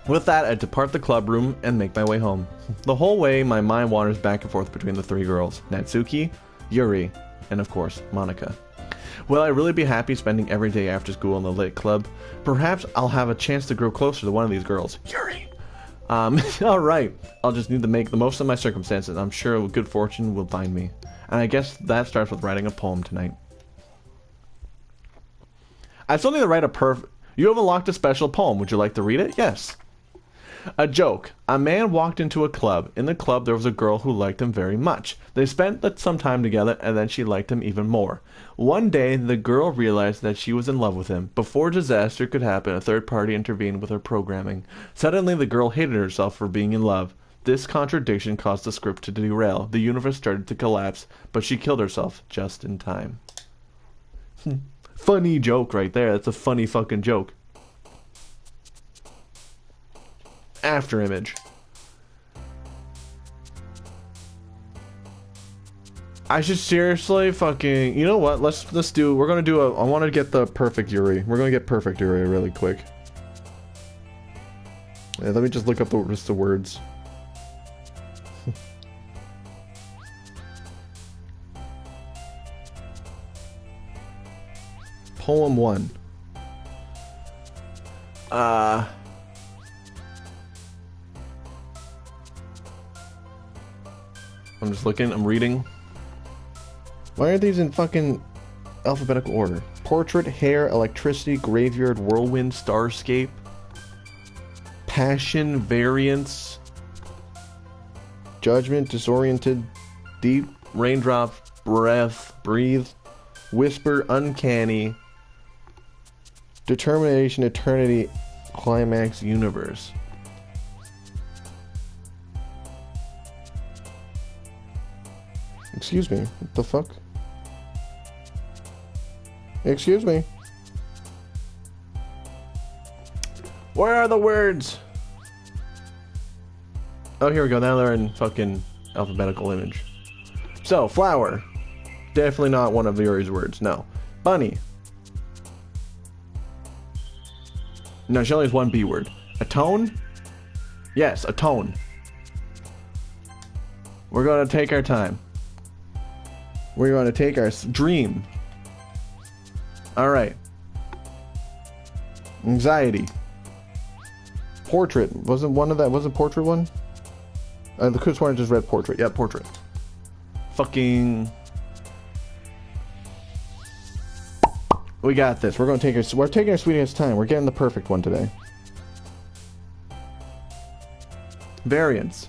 With that, I depart the club room and make my way home. The whole way, my mind wanders back and forth between the 3 girls. Natsuki, Yuri, and of course, Monica. Will I really be happy spending every day after school in the lit club? Perhaps I'll have a chance to grow closer to one of these girls. Yuri! Alright. I'll just need to make the most of my circumstances. I'm sure good fortune will find me. And I guess that starts with writing a poem tonight. I still need to write a You have unlocked a special poem. Would you like to read it? Yes. A joke. A man walked into a club. In the club, there was a girl who liked him very much. They spent some time together, and then she liked him even more. One day, the girl realized that she was in love with him. Before disaster could happen, a third party intervened with her programming. Suddenly, the girl hated herself for being in love. This contradiction caused the script to derail. The universe started to collapse, but she killed herself just in time. Funny joke right there. That's a funny fucking joke. After image. I should seriously fucking... You know what? Let's do... We're gonna do a... I want to get the perfect Yuri. We're gonna get perfect Yuri really quick. Yeah, let me just look up just the words. Poem 1. I'm just looking, I'm reading. Why are these in fucking alphabetical order? Portrait, hair, electricity, graveyard, whirlwind, starscape, passion, variance, judgment, disoriented, deep, raindrop, breath, breathe, whisper, uncanny, determination, eternity, climax, universe. Excuse me, what the fuck? Excuse me. Where are the words? Oh, here we go. Now they're in fucking alphabetical image. So, flower. Definitely not one of Yuri's words. No. Bunny. No, she only has one B word. Atone? Yes, atone. We're going to take our time. We're going to take our dream. Alright. Anxiety. Portrait. Wasn't one of that? Wasn't portrait one? The Chris one just read portrait. Yeah, portrait. Fucking. We got this. We're taking our sweetest time. We're getting the perfect one today. Variance.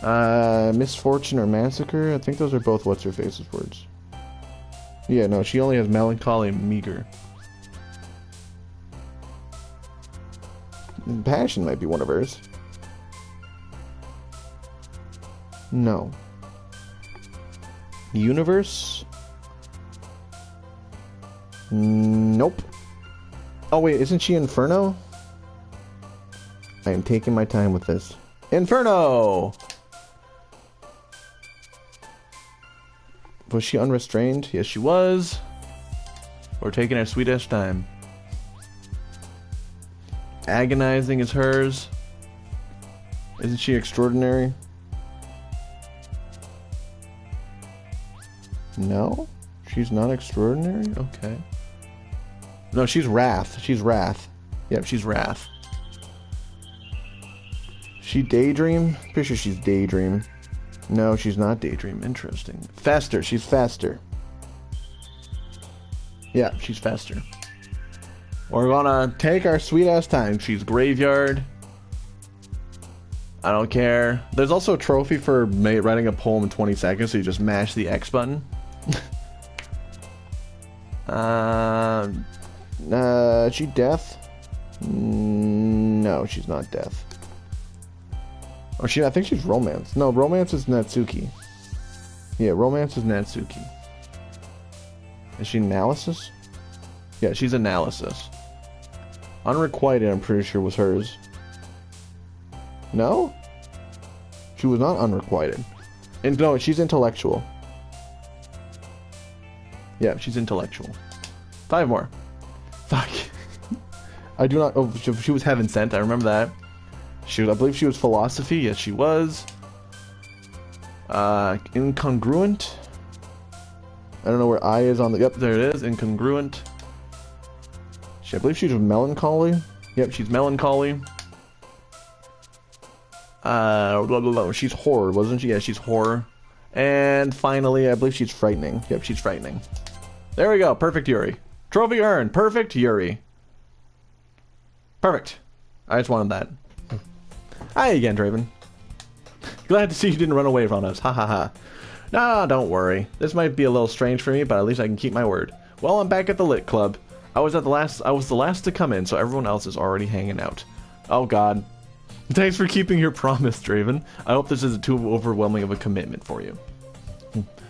Misfortune or massacre. I think those are both what's her face's words. Yeah, no, she only has melancholy and meager. Passion might be one of hers. No. Universe? Nope. Oh wait, isn't she Inferno? I am taking my time with this. Inferno! Was she unrestrained? Yes, she was. We're taking our sweetest time. Agonizing is hers. Isn't she extraordinary? No? She's not extraordinary? Okay. No, she's wrath. She's wrath. Yep, she's wrath. She daydream? Pretty sure she's daydream. No, she's not daydream. Interesting. Fester. She's faster. Yeah, she's faster. We're gonna take our sweet ass time. She's graveyard. I don't care. There's also a trophy for writing a poem in 20 seconds, so you just mash the X button. She death? No, she's not death. Or I think she's romance. No, romance is Natsuki. Yeah, romance is Natsuki. Is she analysis? Yeah, she's analysis. Unrequited, I'm pretty sure was hers. No? She was not unrequited. No, she's intellectual. Yeah, she's intellectual. 5 more. Fuck. I do not... Oh, she was heaven sent. I remember that. I believe she was philosophy. Yes, she was. Incongruent. I don't know where I is on the... Yep, there it is. Incongruent. I believe she's melancholy. Yep, she's melancholy. She's horror, wasn't she? Yeah, she's horror. And finally, I believe she's frightening. Yep, she's frightening. There we go. Perfect Yuri. Trophy earned. Perfect Yuri. Perfect. I just wanted that. Hi again, Draven. Glad to see you didn't run away from us. Ha ha ha. Nah, don't worry. This might be a little strange for me, but at least I can keep my word. Well, I'm back at the Lit Club. I was the last to come in, so everyone else is already hanging out. Oh god. Thanks for keeping your promise, Draven. I hope this isn't too overwhelming of a commitment for you.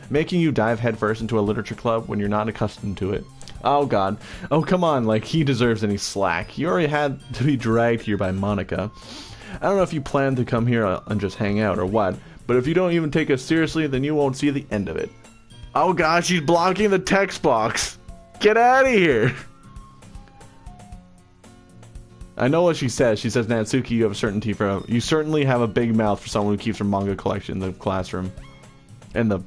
Making you dive headfirst into a literature club when you're not accustomed to it. Oh god. Oh come on, like he deserves any slack. You already had to be dragged here by Monica. I don't know if you plan to come here and just hang out or what, but if you don't even take us seriously, then you won't see the end of it. Oh god, she's blocking the text box. Get out of here. I know what she says. She says, Natsuki, you certainly have a big mouth for someone who keeps her manga collection in the classroom. In the...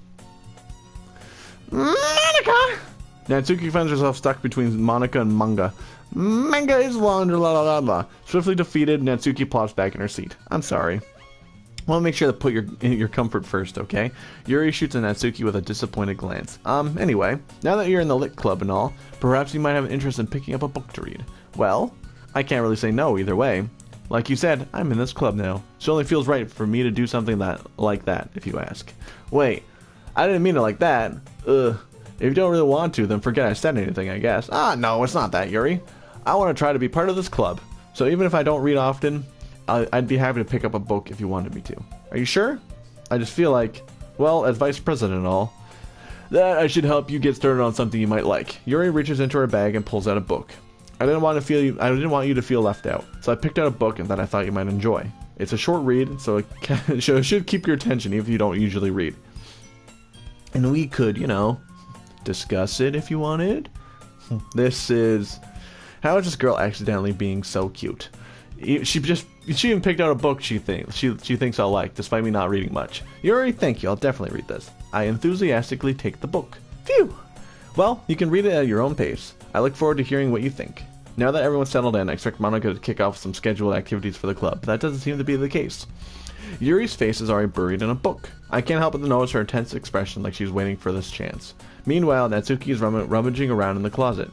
Monica! Monica! Natsuki finds herself stuck between Monica and Manga. Manga is longer, la la la la. Swiftly defeated, Natsuki plops back in her seat. I'm sorry. I want to make sure to put your comfort first, okay? Yuri shoots at Natsuki with a disappointed glance. Anyway, now that you're in the lit club and all, perhaps you might have an interest in picking up a book to read. Well, I can't really say no either way. Like you said, I'm in this club now, so it only feels right for me to do something like that, if you ask. Wait, I didn't mean it like that. Ugh. If you don't really want to, then forget I said anything, I guess. No, it's not that, Yuri. I want to try to be part of this club, so even if I don't read often, I'd be happy to pick up a book if you wanted me to. Are you sure? I just feel like, well, as vice president and all, that I should help you get started on something you might like. Yuri reaches into her bag and pulls out a book. I didn't want you to feel left out, so I picked out a book that I thought you might enjoy. It's a short read, so it should keep your attention even if you don't usually read. And we could, discuss it if you wanted. This is How Is This Girl Accidentally Being So Cute? She even picked out a book she thinks I'll like, despite me not reading much. Yuri, thank you. I'll definitely read this. I enthusiastically take the book. Phew! Well, you can read it at your own pace. I look forward to hearing what you think. Now that everyone's settled in, I expect Monica to kick off some scheduled activities for the club, but that doesn't seem to be the case. Yuri's face is already buried in a book. I can't help but notice her intense expression like she's waiting for this chance. Meanwhile, Natsuki is rummaging around in the closet.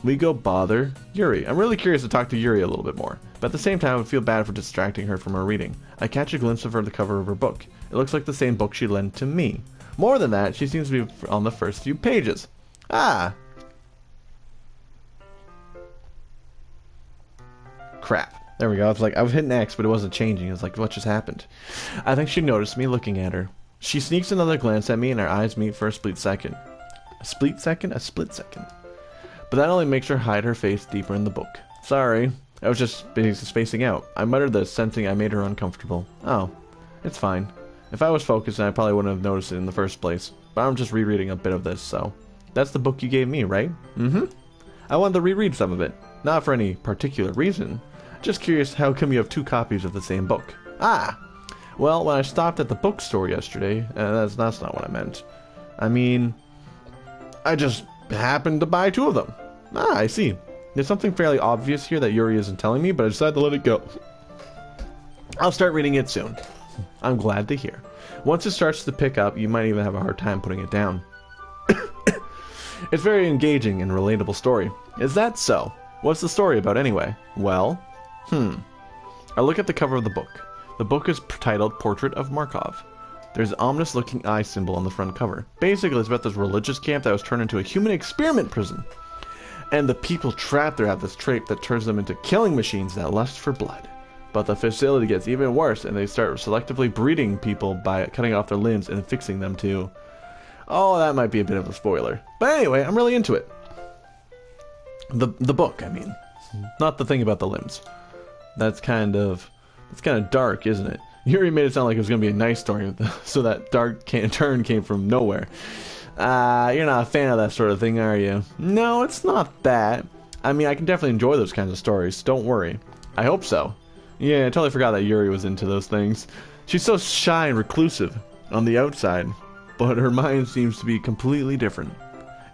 We go bother Yuri. I'm really curious to talk to Yuri a little bit more, but at the same time I would feel bad for distracting her from her reading. I catch a glimpse of her at the cover of her book. It looks like the same book she lent to me. More than that, she seems to be on the first few pages. Crap. There we go. I was hitting X, but it wasn't changing. It was like, what just happened? I think she noticed me looking at her. She sneaks another glance at me, and our eyes meet for a split second. A split second? A split second. But that only makes her hide her face deeper in the book. Sorry. I was just spacing out. I muttered this, sensing I made her uncomfortable. Oh. It's fine. If I was focused, I probably wouldn't have noticed it in the first place. But I'm just rereading a bit of this, so... That's the book you gave me, right? Mm-hmm. I wanted to reread some of it. Not for any particular reason. Just curious, how come you have 2 copies of the same book? Well, when I stopped at the bookstore yesterday, that's not what I meant. I mean, I just happened to buy 2 of them. I see. There's something fairly obvious here that Yuri isn't telling me, but I decided to let it go. I'll start reading it soon. I'm glad to hear. Once it starts to pick up, you might even have a hard time putting it down. It's a very engaging and relatable story. Is that so? What's the story about anyway? Well... I look at the cover of the book. The book is titled Portrait of Markov. There's an ominous-looking eye symbol on the front cover. Basically, it's about this religious camp that was turned into a human experiment prison. And the people trapped there have this trait that turns them into killing machines that lust for blood. But the facility gets even worse, and they start selectively breeding people by cutting off their limbs and fixing them to... Oh, that might be a bit of a spoiler. But anyway, I'm really into it. The book, I mean. Not the thing about the limbs. That's kind of dark, isn't it? Yuri made it sound like it was going to be a nice story, so that dark turn came from nowhere. You're not a fan of that sort of thing, are you? No, it's not that. I mean, I can definitely enjoy those kinds of stories, don't worry. I hope so. Yeah, I totally forgot that Yuri was into those things. She's so shy and reclusive on the outside, but her mind seems to be completely different.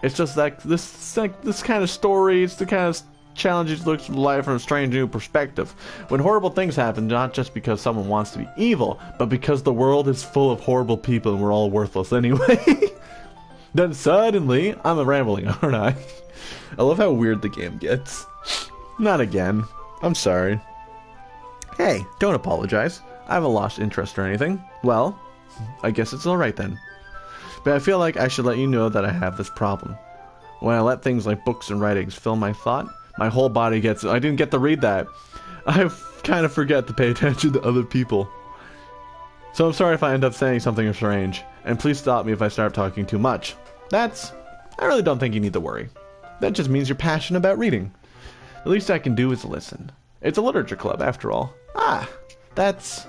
It's just like this kind of story, it's the kind of challenges looks at life from a strange new perspective. When horrible things happen, not just because someone wants to be evil, but because the world is full of horrible people and we're all worthless anyway. Then suddenly, I'm rambling, aren't I? I love how weird the game gets. Not again. I'm sorry. Hey, don't apologize. I haven't lost interest or anything. Well, I guess it's alright then. But I feel like I should let you know that I have this problem. When I let things like books and writings fill my thought, my whole body gets... I didn't get to read that. I kind of forget to pay attention to other people. So I'm sorry if I end up saying something strange. And please stop me if I start talking too much. I really don't think you need to worry. That just means you're passionate about reading. The least I can do is listen. It's a literature club, after all. That's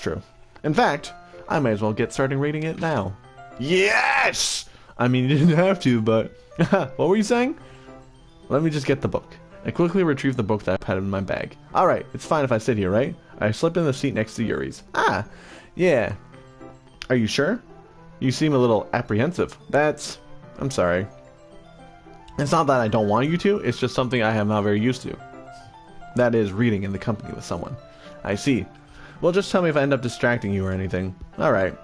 true. In fact, I might as well get started reading it now. Yes! I mean, you didn't have to, but... What were you saying? Let me just get the book. I quickly retrieve the book that I had in my bag. Alright, it's fine if I sit here, right? I slip in the seat next to Yuri's. Yeah. Are you sure? You seem a little apprehensive. I'm sorry. It's not that I don't want you to, it's just something I am not very used to. That is, reading in the company with someone. I see. Well, just tell me if I end up distracting you or anything. Alright.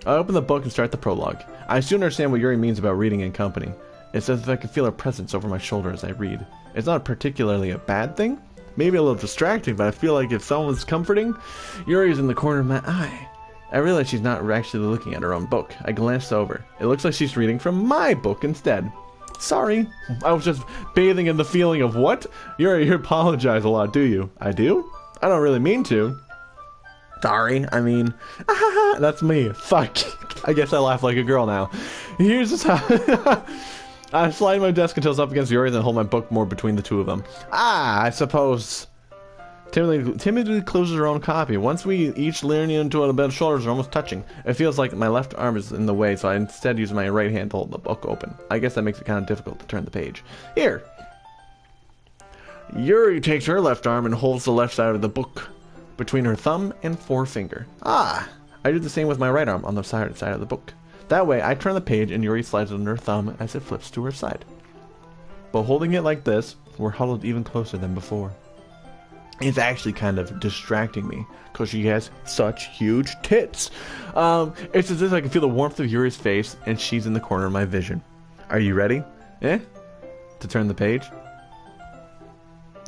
I open the book and start the prologue. I soon understand what Yuri means about reading in company. It's as if I can feel her presence over my shoulder as I read. It's not particularly a bad thing. Maybe a little distracting, but I feel like if someone's comforting, Yuri's in the corner of my eye. I realize she's not actually looking at her own book. I glanced over. It looks like she's reading from my book instead. Sorry. I was just bathing in the feeling of what? Yuri, you apologize a lot, do you? I do? I don't really mean to. Sorry, I mean, that's me. Fuck. I guess I laugh like a girl now. Here's just how... I slide my desk until it's up against Yuri, then hold my book more between the two of them. I suppose. Timidly closes her own copy. Once we each lean into it, both shoulders are almost touching. It feels like my left arm is in the way, so I instead use my right hand to hold the book open. I guess that makes it kind of difficult to turn the page. Here. Yuri takes her left arm and holds the left side of the book between her thumb and forefinger. I do the same with my right arm on the side of the book. That way, I turn the page and Yuri slides it under her thumb as it flips to her side. But holding it like this, we're huddled even closer than before. It's actually kind of distracting me because she has such huge tits. It's as if I can feel the warmth of Yuri's face and she's in the corner of my vision. Are you ready? To turn the page?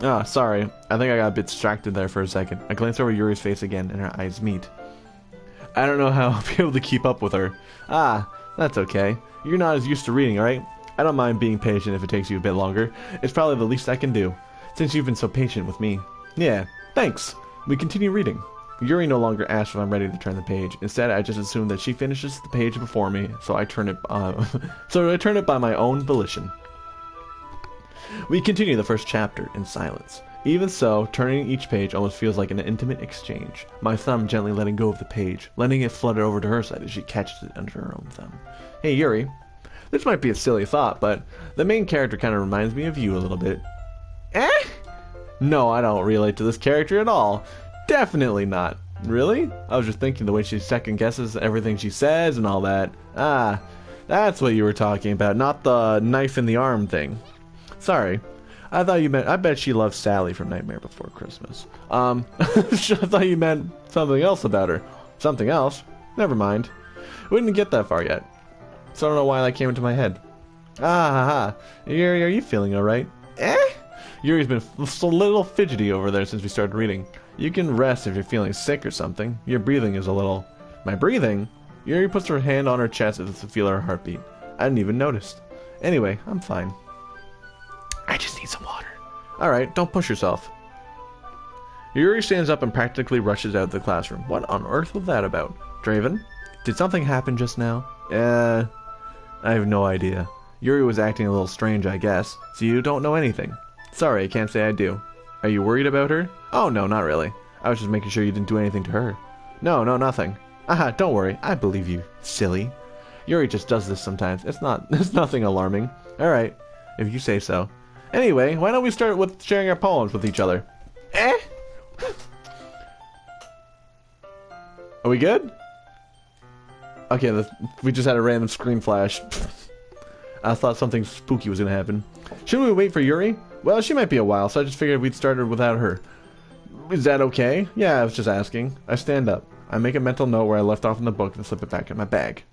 Sorry. I think I got a bit distracted there for a second. I glance over Yuri's face again and our eyes meet. I don't know how I'll be able to keep up with her. That's okay. You're not as used to reading, alright? I don't mind being patient if it takes you a bit longer. It's probably the least I can do, since you've been so patient with me. Yeah, thanks. We continue reading. Yuri no longer asks if I'm ready to turn the page. Instead, I just assume that she finishes the page before me, so I turn it by my own volition. We continue the first chapter in silence. Even so, turning each page almost feels like an intimate exchange. My thumb gently letting go of the page, letting it flutter over to her side as she catches it under her own thumb. Hey Yuri, this might be a silly thought, but the main character kind of reminds me of you a little bit. No, I don't relate to this character at all. Definitely not. Really? I was just thinking the way she second guesses everything she says and all that. That's what you were talking about, not the knife in the arm thing. Sorry. I thought you meant, I bet she loves Sally from Nightmare Before Christmas. I thought you meant something else about her. Something else? Never mind. We didn't get that far yet. So I don't know why that came into my head. Yuri, are you feeling alright? Yuri's been a little fidgety over there since we started reading. You can rest if you're feeling sick or something. Your breathing is a little... My breathing? Yuri puts her hand on her chest as if to feel her heartbeat. I didn't even notice. Anyway, I'm fine. I just need some water. Alright, don't push yourself. Yuri stands up and practically rushes out of the classroom. What on earth was that about? Draven? Did something happen just now? I have no idea. Yuri was acting a little strange, I guess. So you don't know anything? Sorry, I can't say I do. Are you worried about her? Oh no, not really. I was just making sure you didn't do anything to her. No, nothing. Don't worry. I believe you, silly. Yuri just does this sometimes. It's nothing alarming. Alright, if you say so. Anyway, why don't we start with sharing our poems with each other? Are we good? Okay, we just had a random screen flash. I thought something spooky was gonna happen. Shouldn't we wait for Yuri? Well, she might be a while, so I just figured we'd started without her. Is that okay? Yeah, I was just asking. I stand up. I make a mental note where I left off in the book and slip it back in my bag.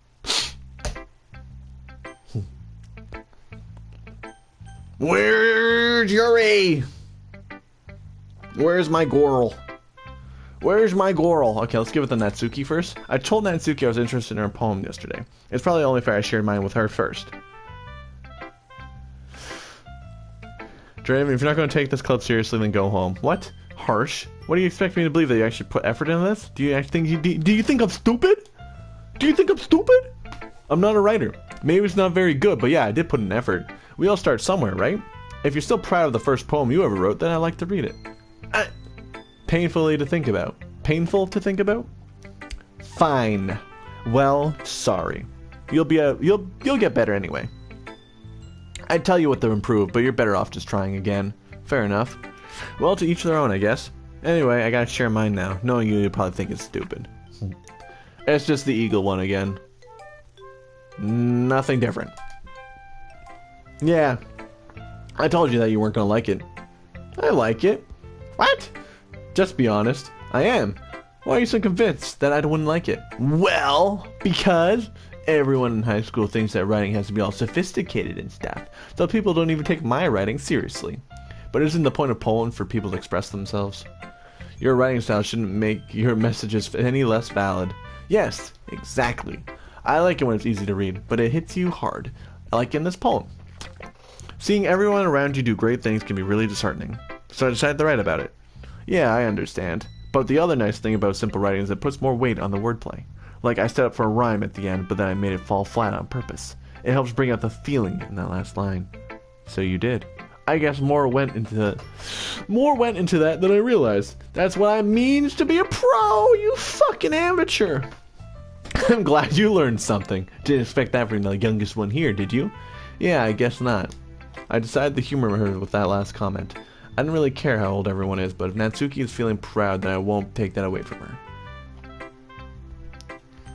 Where's Yuri? Where's my girl? Where's my girl? Okay, let's give it to Natsuki first. I told Natsuki I was interested in her poem yesterday. It's probably only fair I shared mine with her first. Draven, if you're not going to take this club seriously, then go home. What? Harsh? What do you expect me to believe, that you actually put effort into this? Do you actually think do you think I'm stupid? Do you think I'm stupid? I'm not a writer. Maybe it's not very good, but yeah, I did put in effort. We all start somewhere, right? If you're still proud of the first poem you ever wrote, then I'd like to read it. Painfully to think about. Painful to think about? Fine. Well, sorry. You'll get better anyway. I'd tell you what to improve, but you're better off just trying again. Fair enough. Well, to each their own, I guess. Anyway, I gotta share mine now. Knowing you'd probably think it's stupid. It's just the eagle one again. Nothing different. Yeah, I told you that you weren't gonna like it. I like it. What? Just be honest. I am. Why are you so convinced that I wouldn't like it? Well, because everyone in high school thinks that writing has to be all sophisticated and stuff, so people don't even take my writing seriously. But isn't the point of poem for people to express themselves? Your writing style shouldn't make your messages any less valid. Yes, exactly. I like it when it's easy to read, but it hits you hard, like in this poem. Seeing everyone around you do great things can be really disheartening, so I decided to write about it. Yeah, I understand. But the other nice thing about simple writing is it puts more weight on the wordplay. Like I set up for a rhyme at the end, but then I made it fall flat on purpose. It helps bring out the feeling in that last line. So you did. I guess more went into that than I realized. That's what it means to be a pro, you fucking amateur. I'm glad you learned something. Didn't expect that from the youngest one here, did you? Yeah, I guess not. I decided to humor her with that last comment. I don't really care how old everyone is, but if Natsuki is feeling proud, then I won't take that away from her.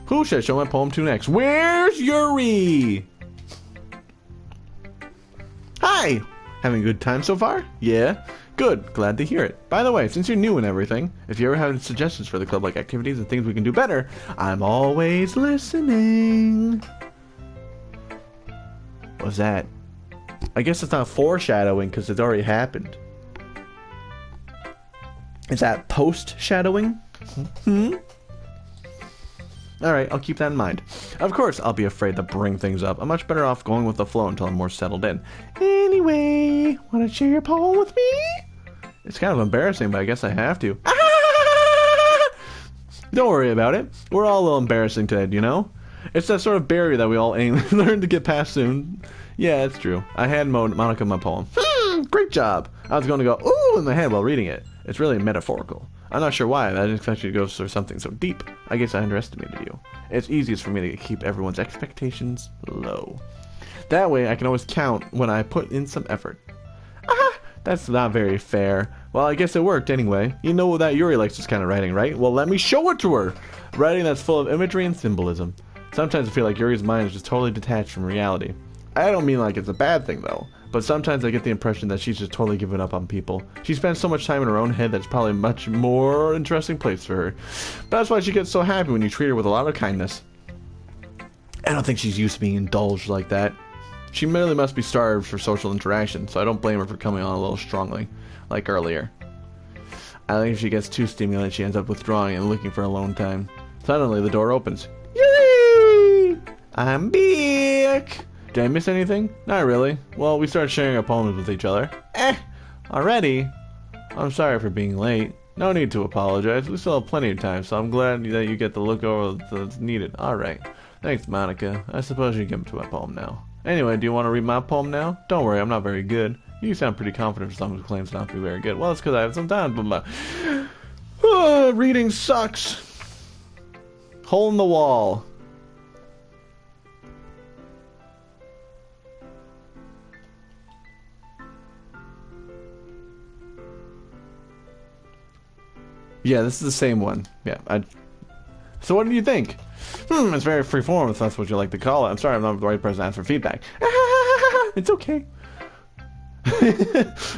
Who should I show my poem to next? Where's Yuri? Hi! Having a good time so far? Yeah? Good. Glad to hear it. By the way, since you're new and everything, if you ever have any suggestions for the club, like activities and things we can do better, I'm always listening. What's that? I guess it's not foreshadowing because it's already happened. Is that post-shadowing? Alright, I'll keep that in mind. Of course, I'll be afraid to bring things up. I'm much better off going with the flow until I'm more settled in. Anyway, want to share your poem with me? It's kind of embarrassing, but I guess I have to. Don't worry about it. We're all a little embarrassing today, you know? It's that sort of barrier that we all aim learn to get past soon. Yeah, it's true. I had Monica in my poem. Great job. I was going to go, ooh, in my head while reading it. It's really metaphorical. I'm not sure why. I didn't expect you to go for something so deep. I guess I underestimated you. It's easiest for me to keep everyone's expectations low. That way, I can always count when I put in some effort. That's not very fair. Well, I guess it worked anyway. You know that Yuri likes this kind of writing, right? Well, let me show it to her. Writing that's full of imagery and symbolism. Sometimes I feel like Yuri's mind is just totally detached from reality. I don't mean like it's a bad thing, though. But sometimes I get the impression that she's just totally given up on people. She spends so much time in her own head that's probably a much more interesting place for her. But that's why she gets so happy when you treat her with a lot of kindness. I don't think she's used to being indulged like that. She merely must be starved for social interaction, so I don't blame her for coming on a little strongly, like earlier. I think if she gets too stimulated, she ends up withdrawing and looking for alone time. Suddenly, the door opens. Yay! I'm back! Did I miss anything? Not really. Well, we started sharing our poems with each other. Already? I'm sorry for being late. No need to apologize. We still have plenty of time, so I'm glad that you get the look over that's needed. Alright. Thanks, Monica. I suppose you can get to my poem now. Anyway, do you want to read my poem now? Don't worry, I'm not very good. You sound pretty confident for someone who claims not to be very good. Well, it's because I have some time, but my reading sucks. Hole in the wall. Yeah, this is the same one. Yeah. So what do you think? It's very freeform, if that's what you like to call it. I'm sorry I'm not the right person to ask for feedback. It's okay.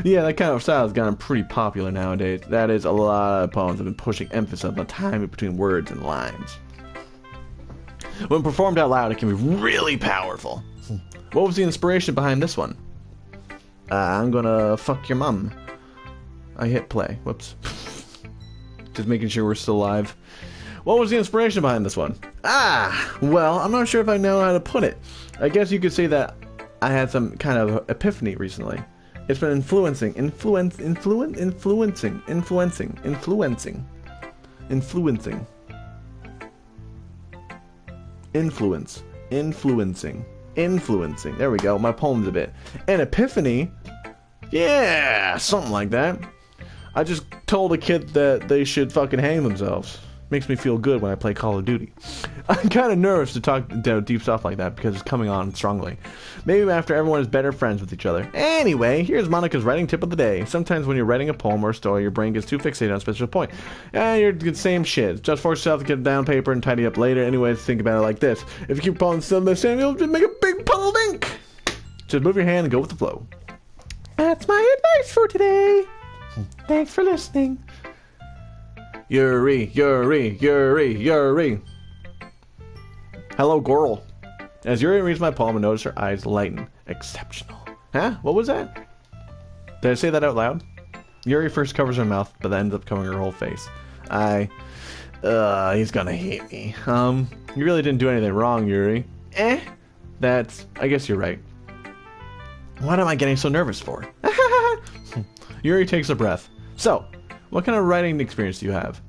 Yeah, that kind of style has gotten pretty popular nowadays. That is, a lot of poems have been pushing emphasis on the time between words and lines. When performed out loud, it can be really powerful. What was the inspiration behind this one? I'm gonna fuck your mum. I hit play. Whoops. Just making sure we're still live. What was the inspiration behind this one? Well, I'm not sure if I know how to put it. I guess you could say that I had some kind of epiphany recently. It's been influencing influencing. There we go. My poem's a bit. An epiphany? Yeah, something like that. I just told a kid that they should fucking hang themselves. Makes me feel good when I play Call of Duty. I'm kind of nervous to talk deep stuff like that because it's coming on strongly. Maybe after everyone is better friends with each other. Anyway, here's Monica's writing tip of the day. Sometimes when you're writing a poem or a story, your brain gets too fixated on a specific point. You're the same shit. Just force yourself to get it down paper and tidy up later. Anyways, think about it like this. If you keep pulling still in the sand, you'll just make a big puddle of ink. Just move your hand and go with the flow. That's my advice for today. Thanks for listening. Yuri. Hello, girl. As Yuri reads my poem, I notice her eyes lighten. Exceptional. Huh? What was that? Did I say that out loud? Yuri first covers her mouth, but then ends up covering her whole face. He's gonna hate me. You really didn't do anything wrong, Yuri. I guess you're right. What am I getting so nervous for? Yuri takes a breath. So, what kind of writing experience do you have?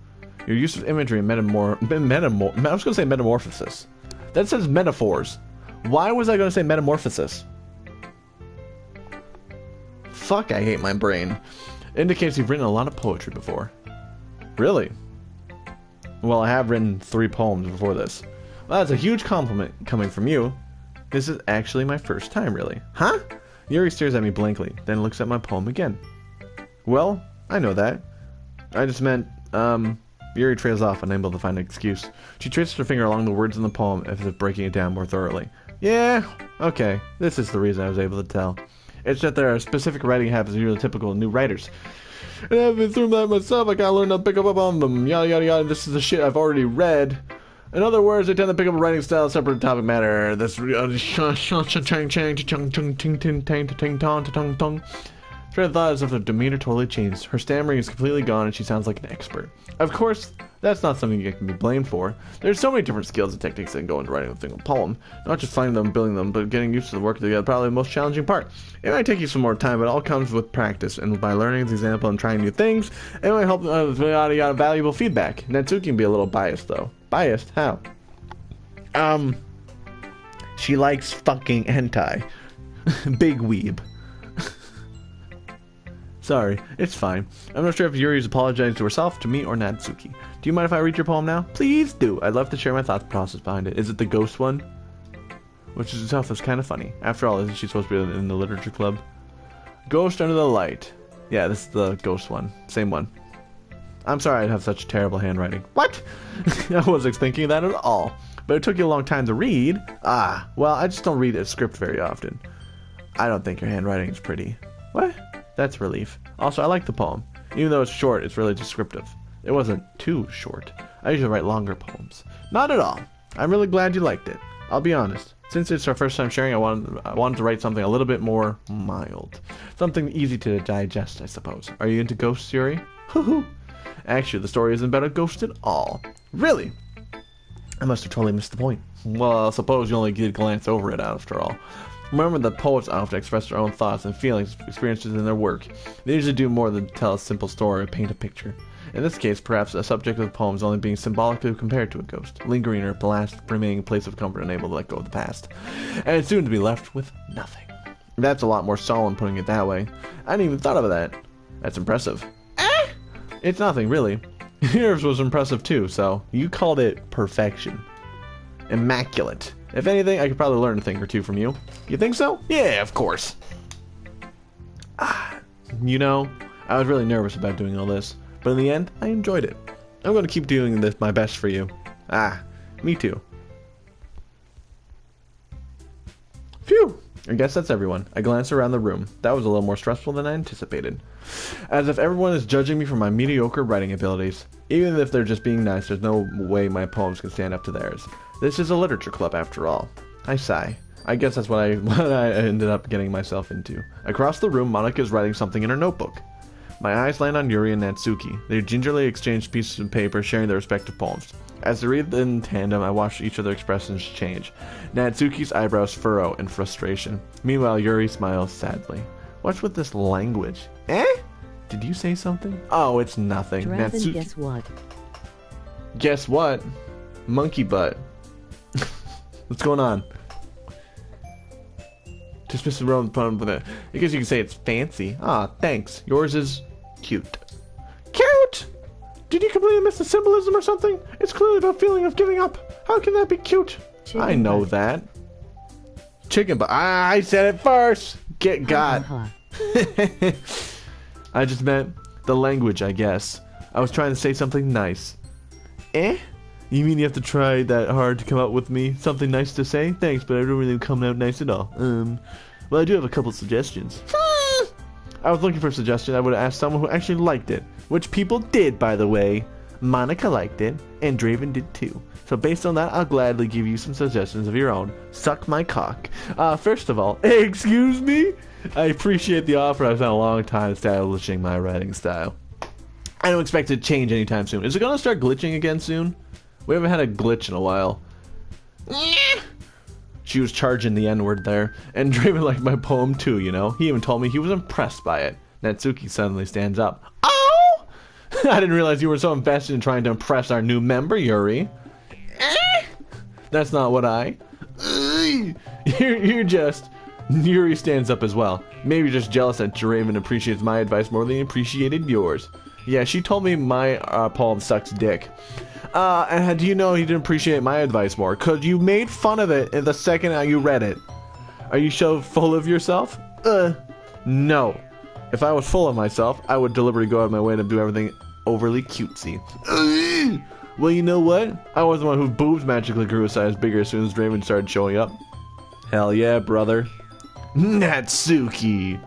Your use of imagery and I was going to say metamorphosis. That says metaphors. Why was I going to say metamorphosis? Fuck, I hate my brain. Indicates you've written a lot of poetry before. Really? Well, I have written 3 poems before this. Well, that's a huge compliment coming from you. This is actually my first time, really. Huh? Yuri stares at me blankly, then looks at my poem again. Well, I know that. I just meant, Yuri trails off, unable to find an excuse. She traces her finger along the words in the poem as if breaking it down more thoroughly. Yeah, okay, this is the reason I was able to tell. It's that there are specific writing habits usually typical of new writers. And I've been through that myself, I gotta learn to pick up on them, yada yada yada, this is the shit I've already read. In other words, I tend to pick up a writing style separate topic matter. This Train of thought as if her demeanor totally changed. Her stammering is completely gone and she sounds like an expert. Of course, that's not something you can be blamed for. There's so many different skills and techniques that go into writing a single poem. Not just finding them, building them, but getting used to the work together, probably the most challenging part. It might take you some more time, but it all comes with practice, and by learning as example and trying new things, it might help yada yada valuable feedback. Natsuki can be a little biased though. Biased? How? She likes fucking hentai. Big weeb. Sorry, it's fine. I'm not sure if Yuri's apologizing to herself, to me, or Natsuki. Do you mind if I read your poem now? Please do. I'd love to share my thought process behind it. Is it the ghost one? Which is itself is kind of funny. After all, isn't she supposed to be in the literature club? Ghost Under the Light. Yeah, this is the ghost one. Same one. I'm sorry I'd have such terrible handwriting. What? I wasn't thinking that at all. But it took you a long time to read. Well, I just don't read a script very often. I don't think your handwriting is pretty. What? That's a relief. Also, I like the poem. Even though it's short, it's really descriptive. It wasn't too short. I usually write longer poems. Not at all. I'm really glad you liked it. I'll be honest. Since it's our first time sharing, I wanted to write something a little bit more mild. Something easy to digest, I suppose. Are you into ghosts, Yuri? Hoo-hoo. Actually, the story isn't about a ghost at all. Really? I must have totally missed the point. Well, I suppose you only did glance over it after all. Remember that poets often express their own thoughts and feelings, experiences in their work. They usually do more than tell a simple story or paint a picture. In this case, perhaps a subject of the poem is only being symbolically compared to a ghost, lingering in her last remaining place of comfort and able to let go of the past, and soon to be left with nothing. That's a lot more solemn putting it that way. I hadn't even thought of that. That's impressive. It's nothing, really. Yours was impressive too, so you called it perfection. Immaculate. If anything, I could probably learn a thing or two from you. You think so? Yeah, of course. You know, I was really nervous about doing all this, but in the end, I enjoyed it. I'm going to keep doing this my best for you. Me too. Phew! I guess that's everyone. I glanced around the room. That was a little more stressful than I anticipated. As if everyone is judging me for my mediocre writing abilities. Even if they're just being nice, there's no way my poems can stand up to theirs. This is a literature club after all. I sigh. I guess that's what I ended up getting myself into. Across the room, Monica is writing something in her notebook. My eyes land on Yuri and Natsuki. They gingerly exchange pieces of paper, sharing their respective poems. As they read in tandem, I watch each of their expressions change. Natsuki's eyebrows furrow in frustration. Meanwhile, Yuri smiles sadly. What's with this language? Did you say something? Oh, it's nothing. Draven, Natsuki. guess what? Guess what? Monkey butt. What's going on? Dismiss the room with it. I guess you can say it's fancy. Thanks. Yours is cute. Cute! Did you completely miss the symbolism or something? It's clearly about feeling of giving up. How can that be cute? Chicken I know butt. that. Chicken butt. I said it first. Get got. Ha, ha, ha. I just meant the language, I guess. I was trying to say something nice. Eh? You mean you have to try that hard to come up with me something nice to say? Thanks, but I don't really come out nice at all. Well, I do have a couple suggestions. I was looking for a suggestion. I would have asked someone who actually liked it. Which people did, by the way. Monica liked it, and Draven did too. So based on that, I'll gladly give you some suggestions of your own. Suck my cock. First of all, excuse me? I appreciate the offer. I've spent a long time establishing my writing style. I don't expect it to change anytime soon. Is it going to start glitching again soon? We haven't had a glitch in a while. She was charging the N-word there. And Draven liked my poem too, you know? He even told me he was impressed by it. Natsuki suddenly stands up. Oh! I didn't realize you were so invested in trying to impress our new member, Yuri. That's not what I... You're just... Yuri stands up as well. Maybe just jealous that Draven appreciates my advice more than he appreciated yours. Yeah, she told me my poem sucks dick. And do you know he didn't appreciate my advice more? Cause you made fun of it in the second you read it. Are you so full of yourself? No. If I was full of myself, I would deliberately go out of my way to do everything overly cutesy. Well, you know what? I was the one whose boobs magically grew a size bigger as soon as Draven started showing up. Hell yeah, brother. Natsuki!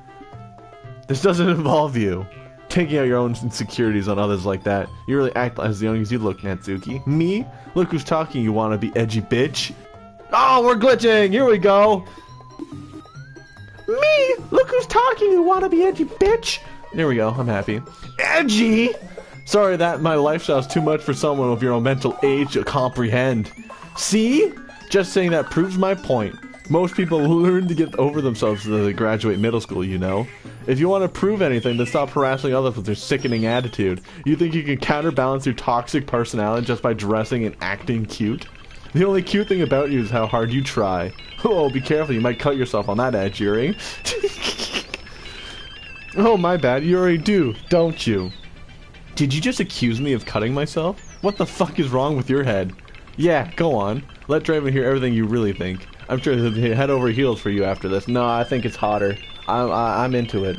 This doesn't involve you. Taking out your own insecurities on others like that. You really act as young as you look, Natsuki. Me? Look who's talking, you wanna be edgy bitch. Oh, we're glitching! Here we go! Me? Look who's talking, you wanna be edgy bitch! There we go, I'm happy. Edgy? Sorry that my lifestyle's too much for someone of your own mental age to comprehend. See? Just saying that proves my point. Most people learn to get over themselves as they graduate middle school, you know? If you want to prove anything, then stop harassing others with your sickening attitude. You think you can counterbalance your toxic personality just by dressing and acting cute? The only cute thing about you is how hard you try. Oh, be careful, you might cut yourself on that edge, Yuri. Oh, my bad, you already do, don't you? Did you just accuse me of cutting myself? What the fuck is wrong with your head? Yeah, go on. Let Draven hear everything you really think. I'm sure he'll be head over heels for you after this. No, I think it's hotter. I'm into it.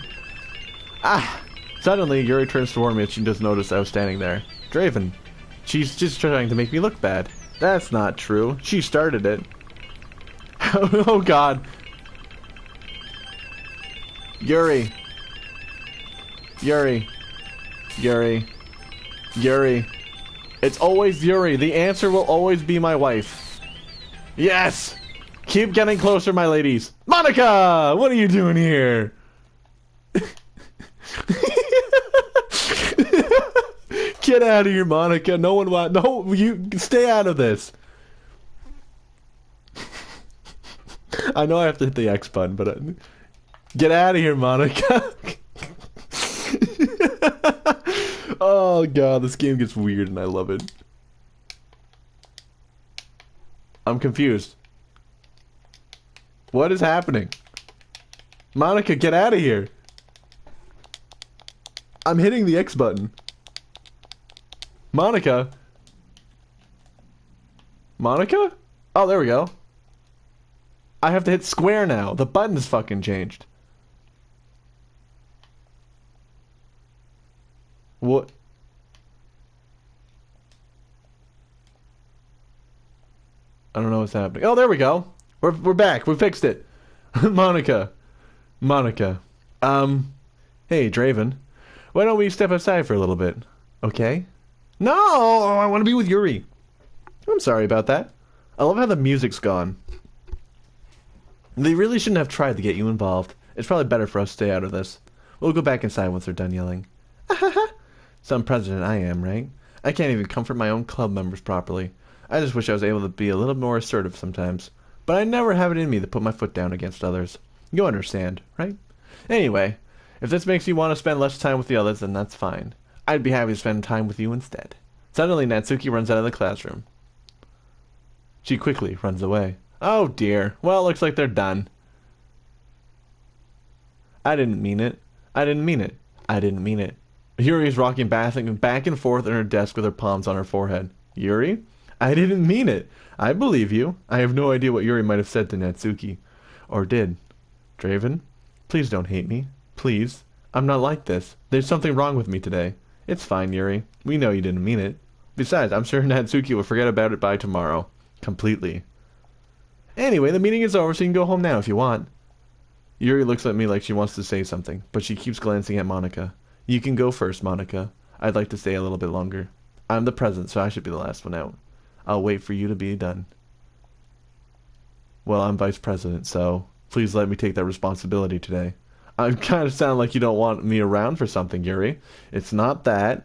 Ah! Suddenly, Yuri turns toward me and she just noticed I was standing there. Draven. She's just trying to make me look bad. That's not true. She started it. Oh god. Yuri. Yuri. Yuri. Yuri. It's always Yuri. The answer will always be my wife. Yes! Keep getting closer, my ladies. Monica! What are you doing here? Get out of here, Monica. No one wants... No, you... Stay out of this. I know I have to hit the X button, but... Get out of here, Monica. Oh, God. This game gets weird, and I love it. I'm confused. What is happening? Monica, get out of here. I'm hitting the X button. Monica? Monica? Oh, there we go. I have to hit square now. The button's fucking changed. What? I don't know what's happening. Oh, there we go. We're back. We fixed it. Monica. Monica. Hey, Draven. Why don't we step outside for a little bit? Okay? No! I want to be with Yuri. I'm sorry about that. I love how the music's gone. They really shouldn't have tried to get you involved. It's probably better for us to stay out of this. We'll go back inside once they're done yelling. Some president I am, right? I can't even comfort my own club members properly. I just wish I was able to be a little more assertive sometimes. But I never have it in me to put my foot down against others. You understand, right? Anyway, if this makes you want to spend less time with the others, then that's fine. I'd be happy to spend time with you instead. Suddenly, Natsuki runs out of the classroom. She quickly runs away. Oh dear. Well, it looks like they're done. I didn't mean it. I didn't mean it. I didn't mean it. Yuri is rocking back and forth on her desk with her palms on her forehead. Yuri? I didn't mean it. I believe you. I have no idea what Yuri might have said to Natsuki. Or did. Draven? Please don't hate me. Please. I'm not like this. There's something wrong with me today. It's fine, Yuri. We know you didn't mean it. Besides, I'm sure Natsuki will forget about it by tomorrow. Completely. Anyway, the meeting is over, so you can go home now if you want. Yuri looks at me like she wants to say something, but she keeps glancing at Monika. You can go first, Monika. I'd like to stay a little bit longer. I'm the president, so I should be the last one out. I'll wait for you to be done. Well, I'm vice president, so please let me take that responsibility today. I kind of sound like you don't want me around for something, Yuri. It's not that.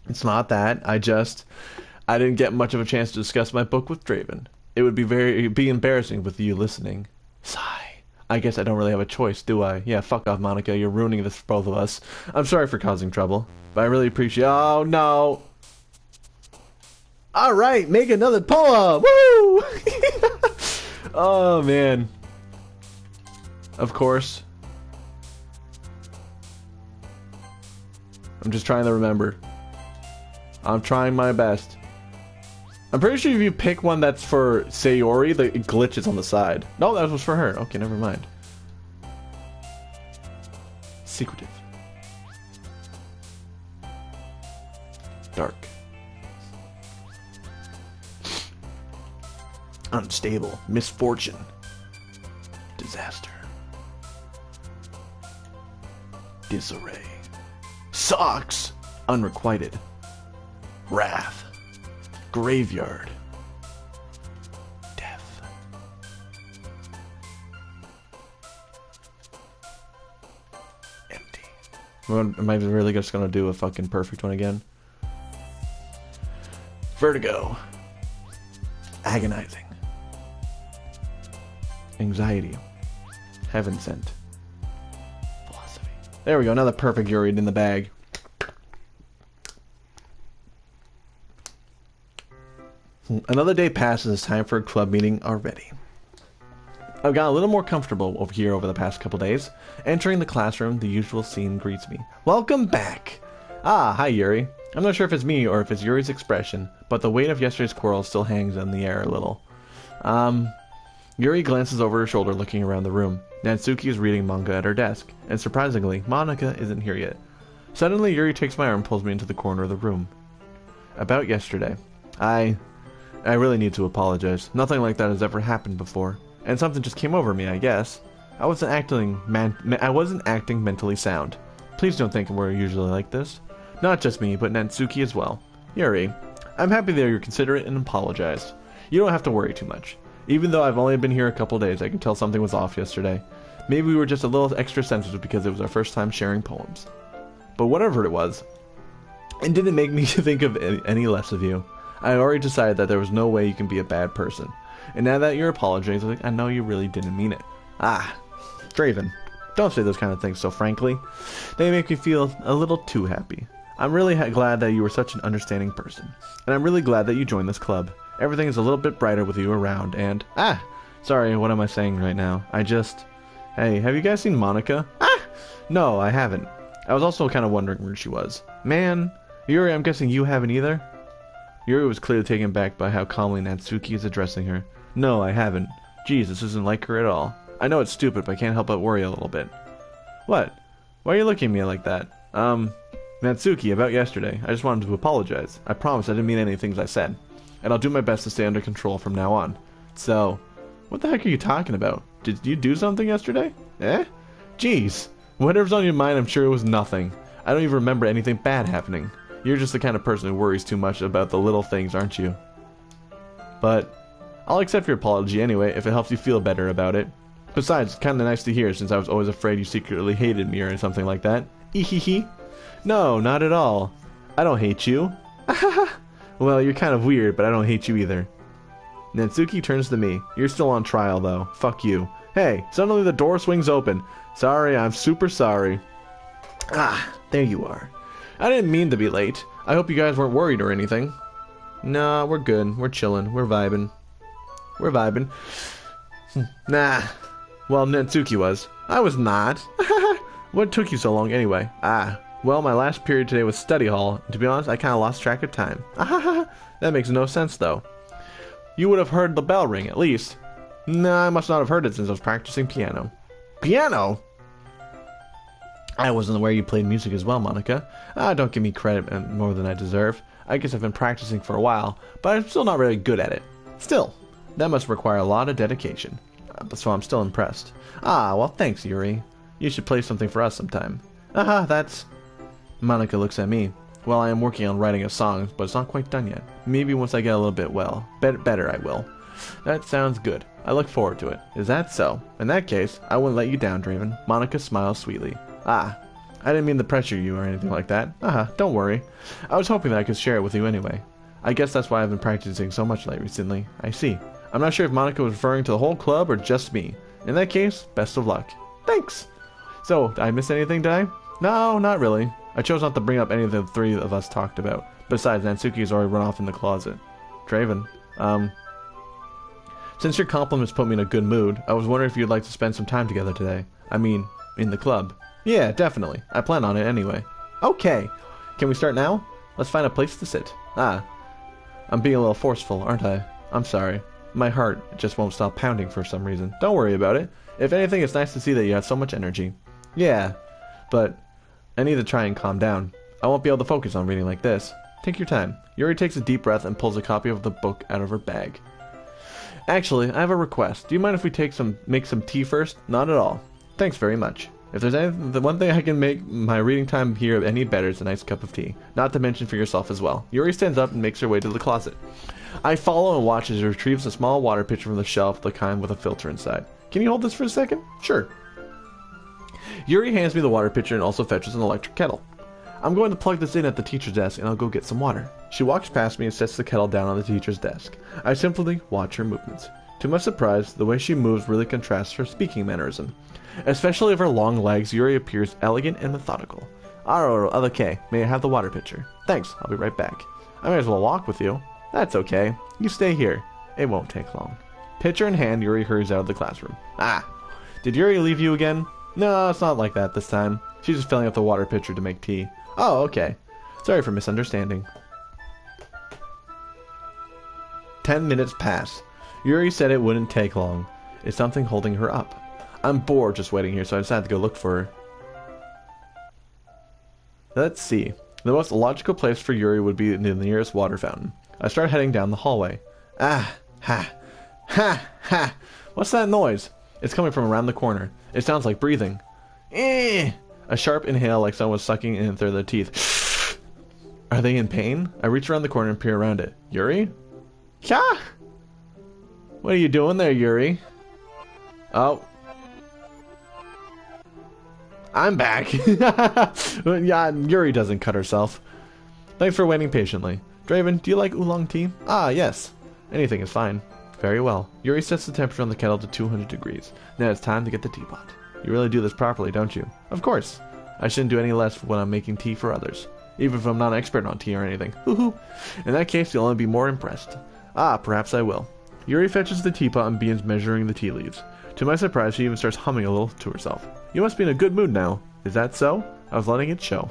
It's not that. I didn't get much of a chance to discuss my book with Draven. It would be embarrassing with you listening. Sigh. I guess I don't really have a choice, do I? Yeah, fuck off, Monika. You're ruining this for both of us. I'm sorry for causing trouble, but I really appreciate... Oh, no. All right, make another pull-up. Woo! Oh, man. Of course. I'm just trying to remember. I'm trying my best. I'm pretty sure if you pick one that's for Sayori, it glitches on the side. No, that was for her. Okay, never mind. Secretive. Dark. Unstable. Misfortune. Disaster. Disarray. Socks. Unrequited. Wrath. Graveyard. Death. Empty. Am I really just gonna do a fucking perfect one again? Vertigo. Agonizing. Anxiety. Heaven sent. Philosophy. There we go, another perfect Yuri in the bag. Another day passes. It's time for a club meeting already. I've gotten a little more comfortable over here over the past couple days. Entering the classroom, the usual scene greets me. Welcome back! Ah, hi Yuri. I'm not sure if it's me or if it's Yuri's expression, but the weight of yesterday's quarrel still hangs in the air a little. Yuri glances over her shoulder looking around the room. Natsuki is reading manga at her desk, and surprisingly, Monika isn't here yet. Suddenly, Yuri takes my arm and pulls me into the corner of the room. About yesterday. I really need to apologize. Nothing like that has ever happened before. And something just came over me, I guess. I wasn't acting mentally sound. Please don't think we're usually like this. Not just me, but Natsuki as well. Yuri, I'm happy that you're considerate and apologized. You don't have to worry too much. Even though I've only been here a couple days, I can tell something was off yesterday. Maybe we were just a little extra sensitive because it was our first time sharing poems. But whatever it was, it didn't make me think of any less of you. I already decided that there was no way you can be a bad person. And now that you're apologizing, I know you really didn't mean it. Ah, Draven, don't say those kind of things so frankly. They make me feel a little too happy. I'm really glad that you were such an understanding person. And I'm really glad that you joined this club. Everything is a little bit brighter with you around and... Sorry, what am I saying right now? Hey, have you guys seen Monika? No, I haven't. I was also kind of wondering where she was. Man, Yuri, I'm guessing you haven't either? Yuri was clearly taken aback by how calmly Natsuki is addressing her. No, I haven't. Geez, this isn't like her at all. I know it's stupid, but I can't help but worry a little bit. What? Why are you looking at me like that? Natsuki, about yesterday. I just wanted to apologize. I promise I didn't mean any things I said. And I'll do my best to stay under control from now on. So, what the heck are you talking about? Did you do something yesterday? Eh? Jeez. Whatever's on your mind, I'm sure it was nothing. I don't even remember anything bad happening. You're just the kind of person who worries too much about the little things, aren't you? But I'll accept your apology anyway if it helps you feel better about it. Besides, it's kind of nice to hear since I was always afraid you secretly hated me or something like that. Ehehe. No, not at all. I don't hate you. Well, you're kind of weird, but I don't hate you either. Natsuki turns to me. You're still on trial, though. Fuck you. Hey, suddenly the door swings open. Sorry, I'm super sorry. There you are. I didn't mean to be late. I hope you guys weren't worried or anything. Nah, we're good. We're chilling. We're vibing. Nah. Well, Natsuki was. I was not. What took you so long anyway? Well, my last period today was study hall, and to be honest, I kind of lost track of time. That makes no sense, though. You would have heard the bell ring, at least. Nah, I must not have heard it since I was practicing piano. Piano? I wasn't aware you played music as well, Monica. Don't give me credit more than I deserve. I guess I've been practicing for a while, but I'm still not really good at it. Still, that must require a lot of dedication. So I'm still impressed. Well, thanks, Yuri. You should play something for us sometime. That's... Monica looks at me. Well, I am working on writing a song, but it's not quite done yet. Maybe once I get a little bit better I will. That sounds good. I look forward to it. Is that so? In that case, I wouldn't let you down, Draven. Monica smiles sweetly. I didn't mean to pressure you or anything like that. Don't worry. I was hoping that I could share it with you anyway. I guess that's why I've been practicing so much recently. I see. I'm not sure if Monica was referring to the whole club or just me. In that case, best of luck. Thanks! So, did I miss anything, did I? No, not really. I chose not to bring up any of the three of us talked about. Besides, Natsuki's already run off in the closet. Draven, since your compliments put me in a good mood, I was wondering if you'd like to spend some time together today. I mean, in the club. Yeah, definitely. I plan on it anyway. Okay. Can we start now? Let's find a place to sit. I'm being a little forceful, aren't I? I'm sorry. My heart just won't stop pounding for some reason. Don't worry about it. If anything, it's nice to see that you have so much energy. Yeah, but I need to try and calm down. I won't be able to focus on reading like this. Take your time. Yuri takes a deep breath and pulls a copy of the book out of her bag. Actually, I have a request. Do you mind if we make some tea first? Not at all. Thanks very much. If there's the one thing I can make my reading time here any better is a nice cup of tea. Not to mention for yourself as well. Yuri stands up and makes her way to the closet. I follow and watch as she retrieves a small water pitcher from the shelf, the kind with a filter inside. Can you hold this for a second? Sure. Yuri hands me the water pitcher and also fetches an electric kettle. I'm going to plug this in at the teacher's desk and I'll go get some water. She walks past me and sets the kettle down on the teacher's desk. I simply watch her movements. To my surprise, the way she moves really contrasts her speaking mannerism. Especially of her long legs, Yuri appears elegant and methodical. Okay, may I have the water pitcher? Thanks, I'll be right back. I may as well walk with you. That's okay. You stay here. It won't take long. Pitcher in hand, Yuri hurries out of the classroom. Did Yuri leave you again? No, it's not like that this time. She's just filling up the water pitcher to make tea. Oh, okay. Sorry for misunderstanding. 10 minutes pass. Yuri said it wouldn't take long. Is something holding her up? I'm bored just waiting here, so I decided to go look for her. Let's see. The most logical place for Yuri would be the nearest water fountain. I start heading down the hallway. What's that noise? It's coming from around the corner. It sounds like breathing. A sharp inhale like someone was sucking in through their teeth. Are they in pain? I reach around the corner and peer around it. Yuri? Kya? What are you doing there, Yuri? Oh. I'm back. Yeah, Yuri doesn't cut herself. Thanks for waiting patiently. Draven, do you like oolong tea? Yes. Anything is fine. Very well. Yuri sets the temperature on the kettle to 200 degrees. Now it's time to get the teapot. You really do this properly, don't you? Of course. I shouldn't do any less when I'm making tea for others. Even if I'm not an expert on tea or anything. Hoo-hoo. In that case, you'll only be more impressed. Perhaps I will. Yuri fetches the teapot and begins measuring the tea leaves. To my surprise, she even starts humming a little to herself. You must be in a good mood now. Is that so? I was letting it show.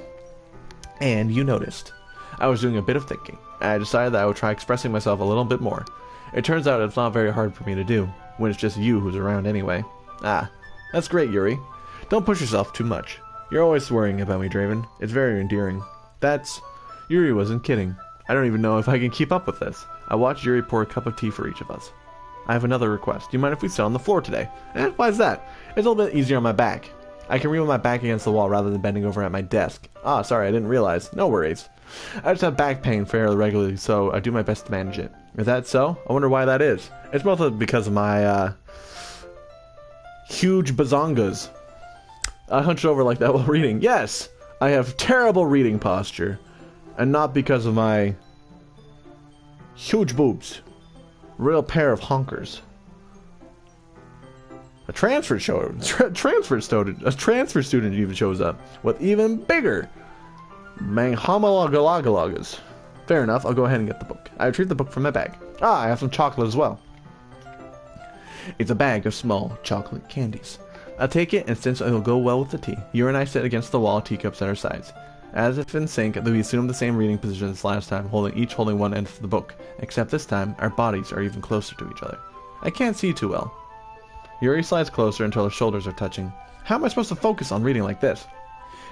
And you noticed. I was doing a bit of thinking. I decided that I would try expressing myself a little bit more. It turns out it's not very hard for me to do, when it's just you who's around anyway. That's great, Yuri. Don't push yourself too much. You're always worrying about me, Draven. It's very endearing. Yuri wasn't kidding. I don't even know if I can keep up with this. I watched Yuri pour a cup of tea for each of us. I have another request. Do you mind if we sit on the floor today? Why is that? It's a little bit easier on my back. I can read with my back against the wall rather than bending over at my desk. Sorry, I didn't realize. No worries. I just have back pain fairly regularly, so I do my best to manage it. Is that so? I wonder why that is. It's mostly because of my, huge bazongas. I hunched over like that while reading. Yes! I have terrible reading posture. And not because of my huge boobs. Real pair of honkers. A transfer student even shows up with even bigger manghamalagalagas. Fair enough, I'll go ahead and get the book. I retrieve the book from my bag. I have some chocolate as well. It's a bag of small chocolate candies. I'll take it, and since it'll go well with the tea, you and I sit against the wall, teacups at our sides. As if in sync, we assume the same reading position as last time, each holding one end of the book, except this time, our bodies are even closer to each other. I can't see too well. Yuri slides closer until her shoulders are touching. How am I supposed to focus on reading like this?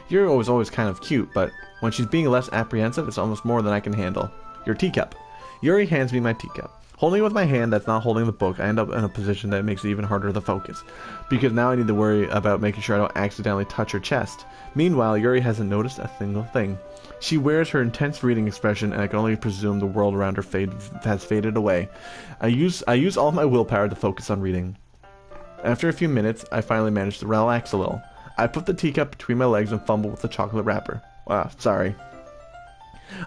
Yuri was always kind of cute, but when she's being less apprehensive, it's almost more than I can handle. Your teacup. Yuri hands me my teacup. Holding it with my hand that's not holding the book, I end up in a position that makes it even harder to focus, because now I need to worry about making sure I don't accidentally touch her chest. Meanwhile, Yuri hasn't noticed a single thing. She wears her intense reading expression, and I can only presume the world around her has faded away. I use all my willpower to focus on reading. After a few minutes, I finally manage to relax a little. I put the teacup between my legs and fumble with the chocolate wrapper. Wow, sorry.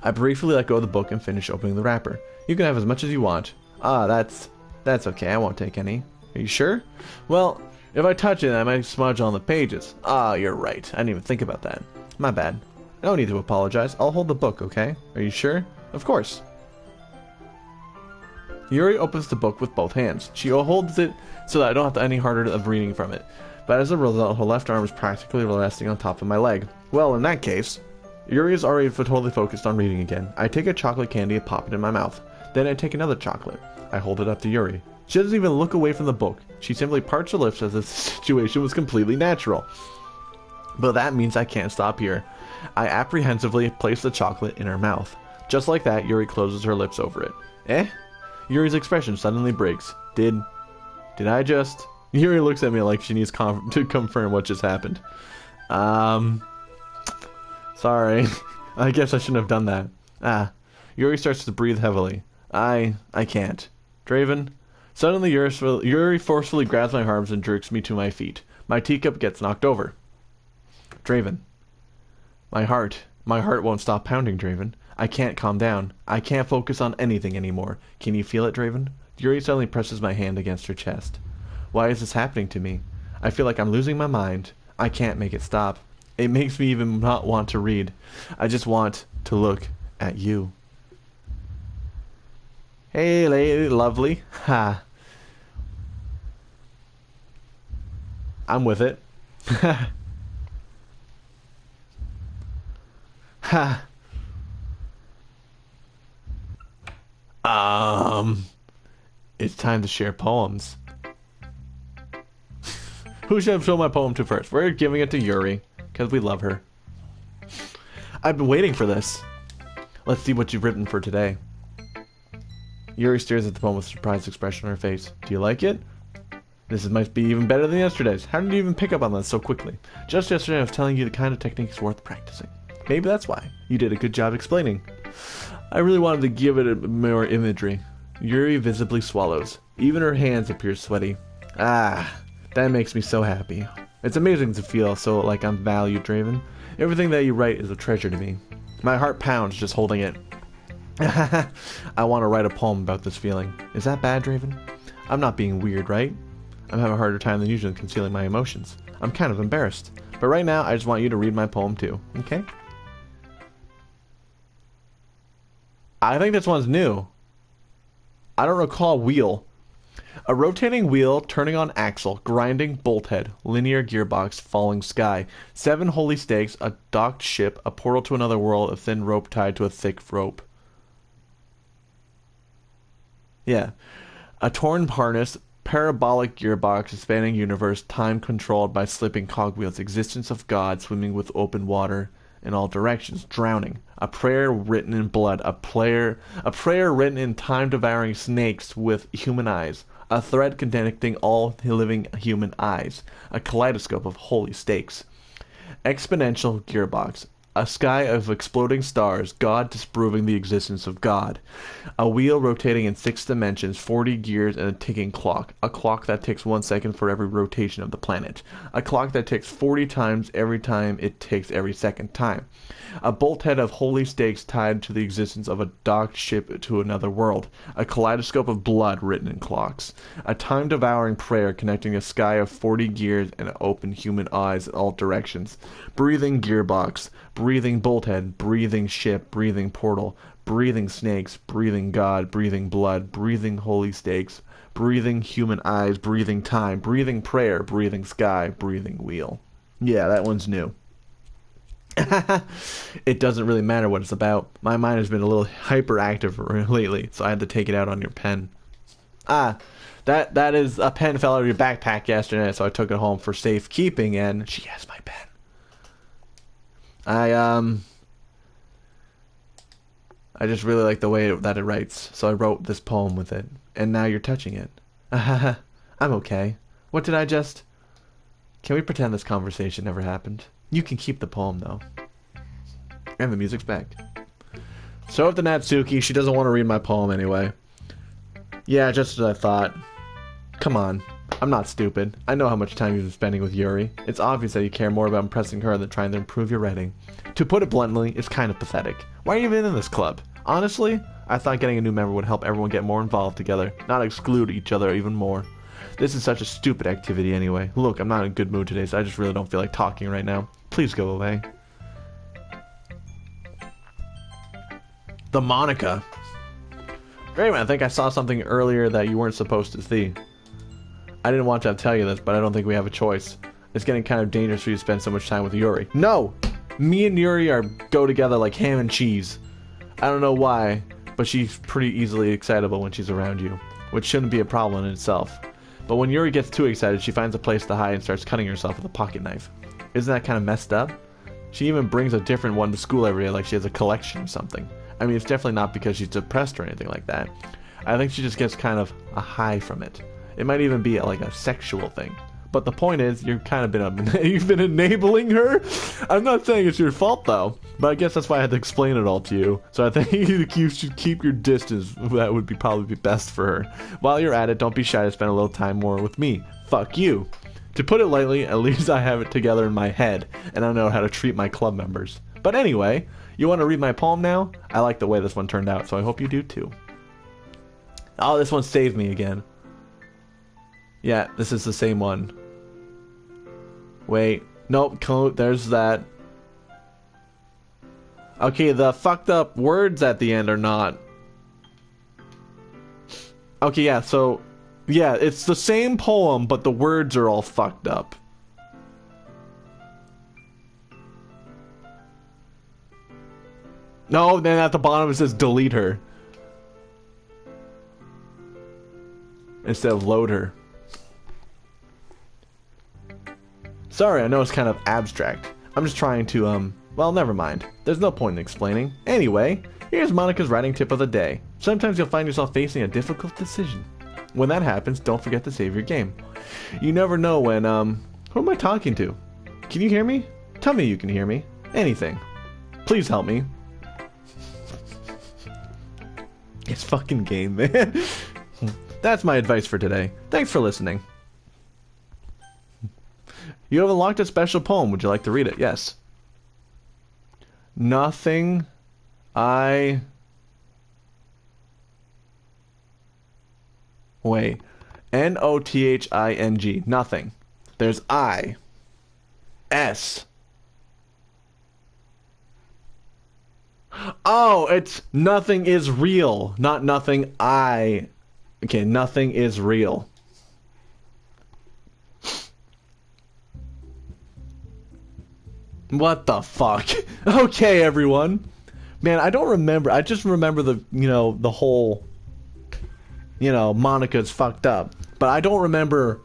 I briefly let go of the book and finish opening the wrapper. You can have as much as you want. Ah, that's okay. I won't take any. Are you sure? Well, if I touch it, I might smudge on the pages. Ah, you're right. I didn't even think about that. My bad. No need to apologize. I'll hold the book, okay? Are you sure? Of course. Yuri opens the book with both hands. She holds it so that I don't have to any harder of reading from it. But as a result, her left arm is practically resting on top of my leg. Well, in that case, Yuri is already totally focused on reading again. I take a chocolate candy and pop it in my mouth. Then I take another chocolate. I hold it up to Yuri. She doesn't even look away from the book. She simply parts her lips as if the situation was completely natural. But that means I can't stop here. I apprehensively place the chocolate in her mouth. Just like that, Yuri closes her lips over it. Eh? Yuri's expression suddenly breaks. Did I just... Yuri looks at me like she needs to confirm what just happened. Sorry. I guess I shouldn't have done that. Yuri starts to breathe heavily. I can't. Draven? Suddenly Yuri forcefully grabs my arms and jerks me to my feet. My teacup gets knocked over. Draven. My heart won't stop pounding, Draven. I can't calm down. I can't focus on anything anymore. Can you feel it, Draven? Yuri suddenly presses my hand against her chest. Why is this happening to me? I feel like I'm losing my mind. I can't make it stop. It makes me even not want to read. I just want to look at you. Hey, lady, lovely. Ha. I'm with it. Ha. It's time to share poems. Who should I show my poem to first? We're giving it to Yuri, because we love her. I've been waiting for this. Let's see what you've written for today. Yuri stares at the poem with a surprised expression on her face. Do you like it? This might be even better than yesterday's. How did you even pick up on that so quickly? Just yesterday I was telling you the kind of techniques worth practicing. Maybe that's why. You did a good job explaining. I really wanted to give it more imagery. Yuri visibly swallows. Even her hands appear sweaty. That makes me so happy. It's amazing to feel so like I'm valued, Draven. Everything that you write is a treasure to me. My heart pounds just holding it. I want to write a poem about this feeling. Is that bad, Draven? I'm not being weird, right? I'm having a harder time than usual concealing my emotions. I'm kind of embarrassed. But right now, I just want you to read my poem too, okay? I think this one's new. I don't recall wheel. A rotating wheel, turning on axle, grinding bolt head, linear gearbox, falling sky, 7 holy stakes, a docked ship, a portal to another world, a thin rope tied to a thick rope. Yeah. A torn harness, parabolic gearbox, spanning universe, time controlled by slipping cogwheels, existence of God, swimming with open water in all directions, drowning. A prayer written in blood, a prayer written in time-devouring snakes with human eyes. A thread connecting all living human eyes. A kaleidoscope of holy stakes. Exponential gearbox. A sky of exploding stars, God disproving the existence of God. A wheel rotating in 6 dimensions, 40 gears, and a ticking clock. A clock that ticks 1 second for every rotation of the planet. A clock that ticks 40 times every time it ticks every second time. A bolt head of holy stakes tied to the existence of a docked ship to another world. A kaleidoscope of blood written in clocks. A time-devouring prayer connecting a sky of 40 gears and open human eyes in all directions. Breathing gearbox. Breathing bolt head. Breathing ship. Breathing portal. Breathing snakes. Breathing God. Breathing blood. Breathing holy stakes. Breathing human eyes. Breathing time. Breathing prayer. Breathing sky. Breathing wheel. Yeah, that one's new. It doesn't really matter what it's about. My mind has been a little hyperactive lately, so I had to take it out on your pen. Ah, that is a pen fell out of your backpack yesterday, so I took it home for safekeeping, and she has my pen. I just really like the way that it writes, so I wrote this poem with it, and now you're touching it. I'm okay. What did I just... Can we pretend this conversation never happened? You can keep the poem, though. And the music's back. So if the Natsuki, she doesn't want to read my poem anyway. Yeah, just as I thought. Come on. I'm not stupid. I know how much time you've been spending with Yuri. It's obvious that you care more about impressing her than trying to improve your writing. To put it bluntly, it's kind of pathetic. Why are you even in this club? Honestly, I thought getting a new member would help everyone get more involved together, not exclude each other even more. This is such a stupid activity anyway. Look, I'm not in a good mood today, so I just really don't feel like talking right now. Please go away. The Monica. Great, man. I think I saw something earlier that you weren't supposed to see. I didn't want to tell you this, but I don't think we have a choice. It's getting kind of dangerous for you to spend so much time with Yuri. No! Me and Yuri go together like ham and cheese. I don't know why, but she's pretty easily excitable when she's around you, which shouldn't be a problem in itself. But when Yuri gets too excited, she finds a place to hide and starts cutting herself with a pocket knife. Isn't that kind of messed up? She even brings a different one to school every day like she has a collection or something. I mean, it's definitely not because she's depressed or anything like that. I think she just gets kind of a high from it. It might even be like a sexual thing. But the point is, you've been enabling her. I'm not saying it's your fault though, but I guess that's why I had to explain it all to you. So I think you should keep your distance. That would probably be best for her. While you're at it, don't be shy to spend a little time more with me. Fuck you. To put it lightly, at least I have it together in my head, and I know how to treat my club members. But anyway, you want to read my poem now? I like the way this one turned out, so I hope you do too. Oh, this one saved me again. Yeah, this is the same one. Wait, nope, there's that. Okay, the fucked up words at the end are not. Okay, yeah, so... Yeah, it's the same poem, but the words are all fucked up. No, then at the bottom it says delete her. Instead of load her. Sorry, I know it's kind of abstract. I'm just trying to, well, never mind. There's no point in explaining. Anyway, here's Monica's writing tip of the day. Sometimes you'll find yourself facing a difficult decision. When that happens, don't forget to save your game. You never know when, who am I talking to? Can you hear me? Tell me you can hear me. Anything. Please help me. It's fucking game, man. That's my advice for today. Thanks for listening. You have unlocked a special poem. Would you like to read it? Yes. Nothing I... Wait. N-O-T-H-I-N-G. Nothing. There's I. S. Oh, it's nothing is real. Not nothing I... Okay, nothing is real. What the fuck? Okay, everyone. Man, I don't remember. I just remember the, the whole, Monica's fucked up. But I don't remember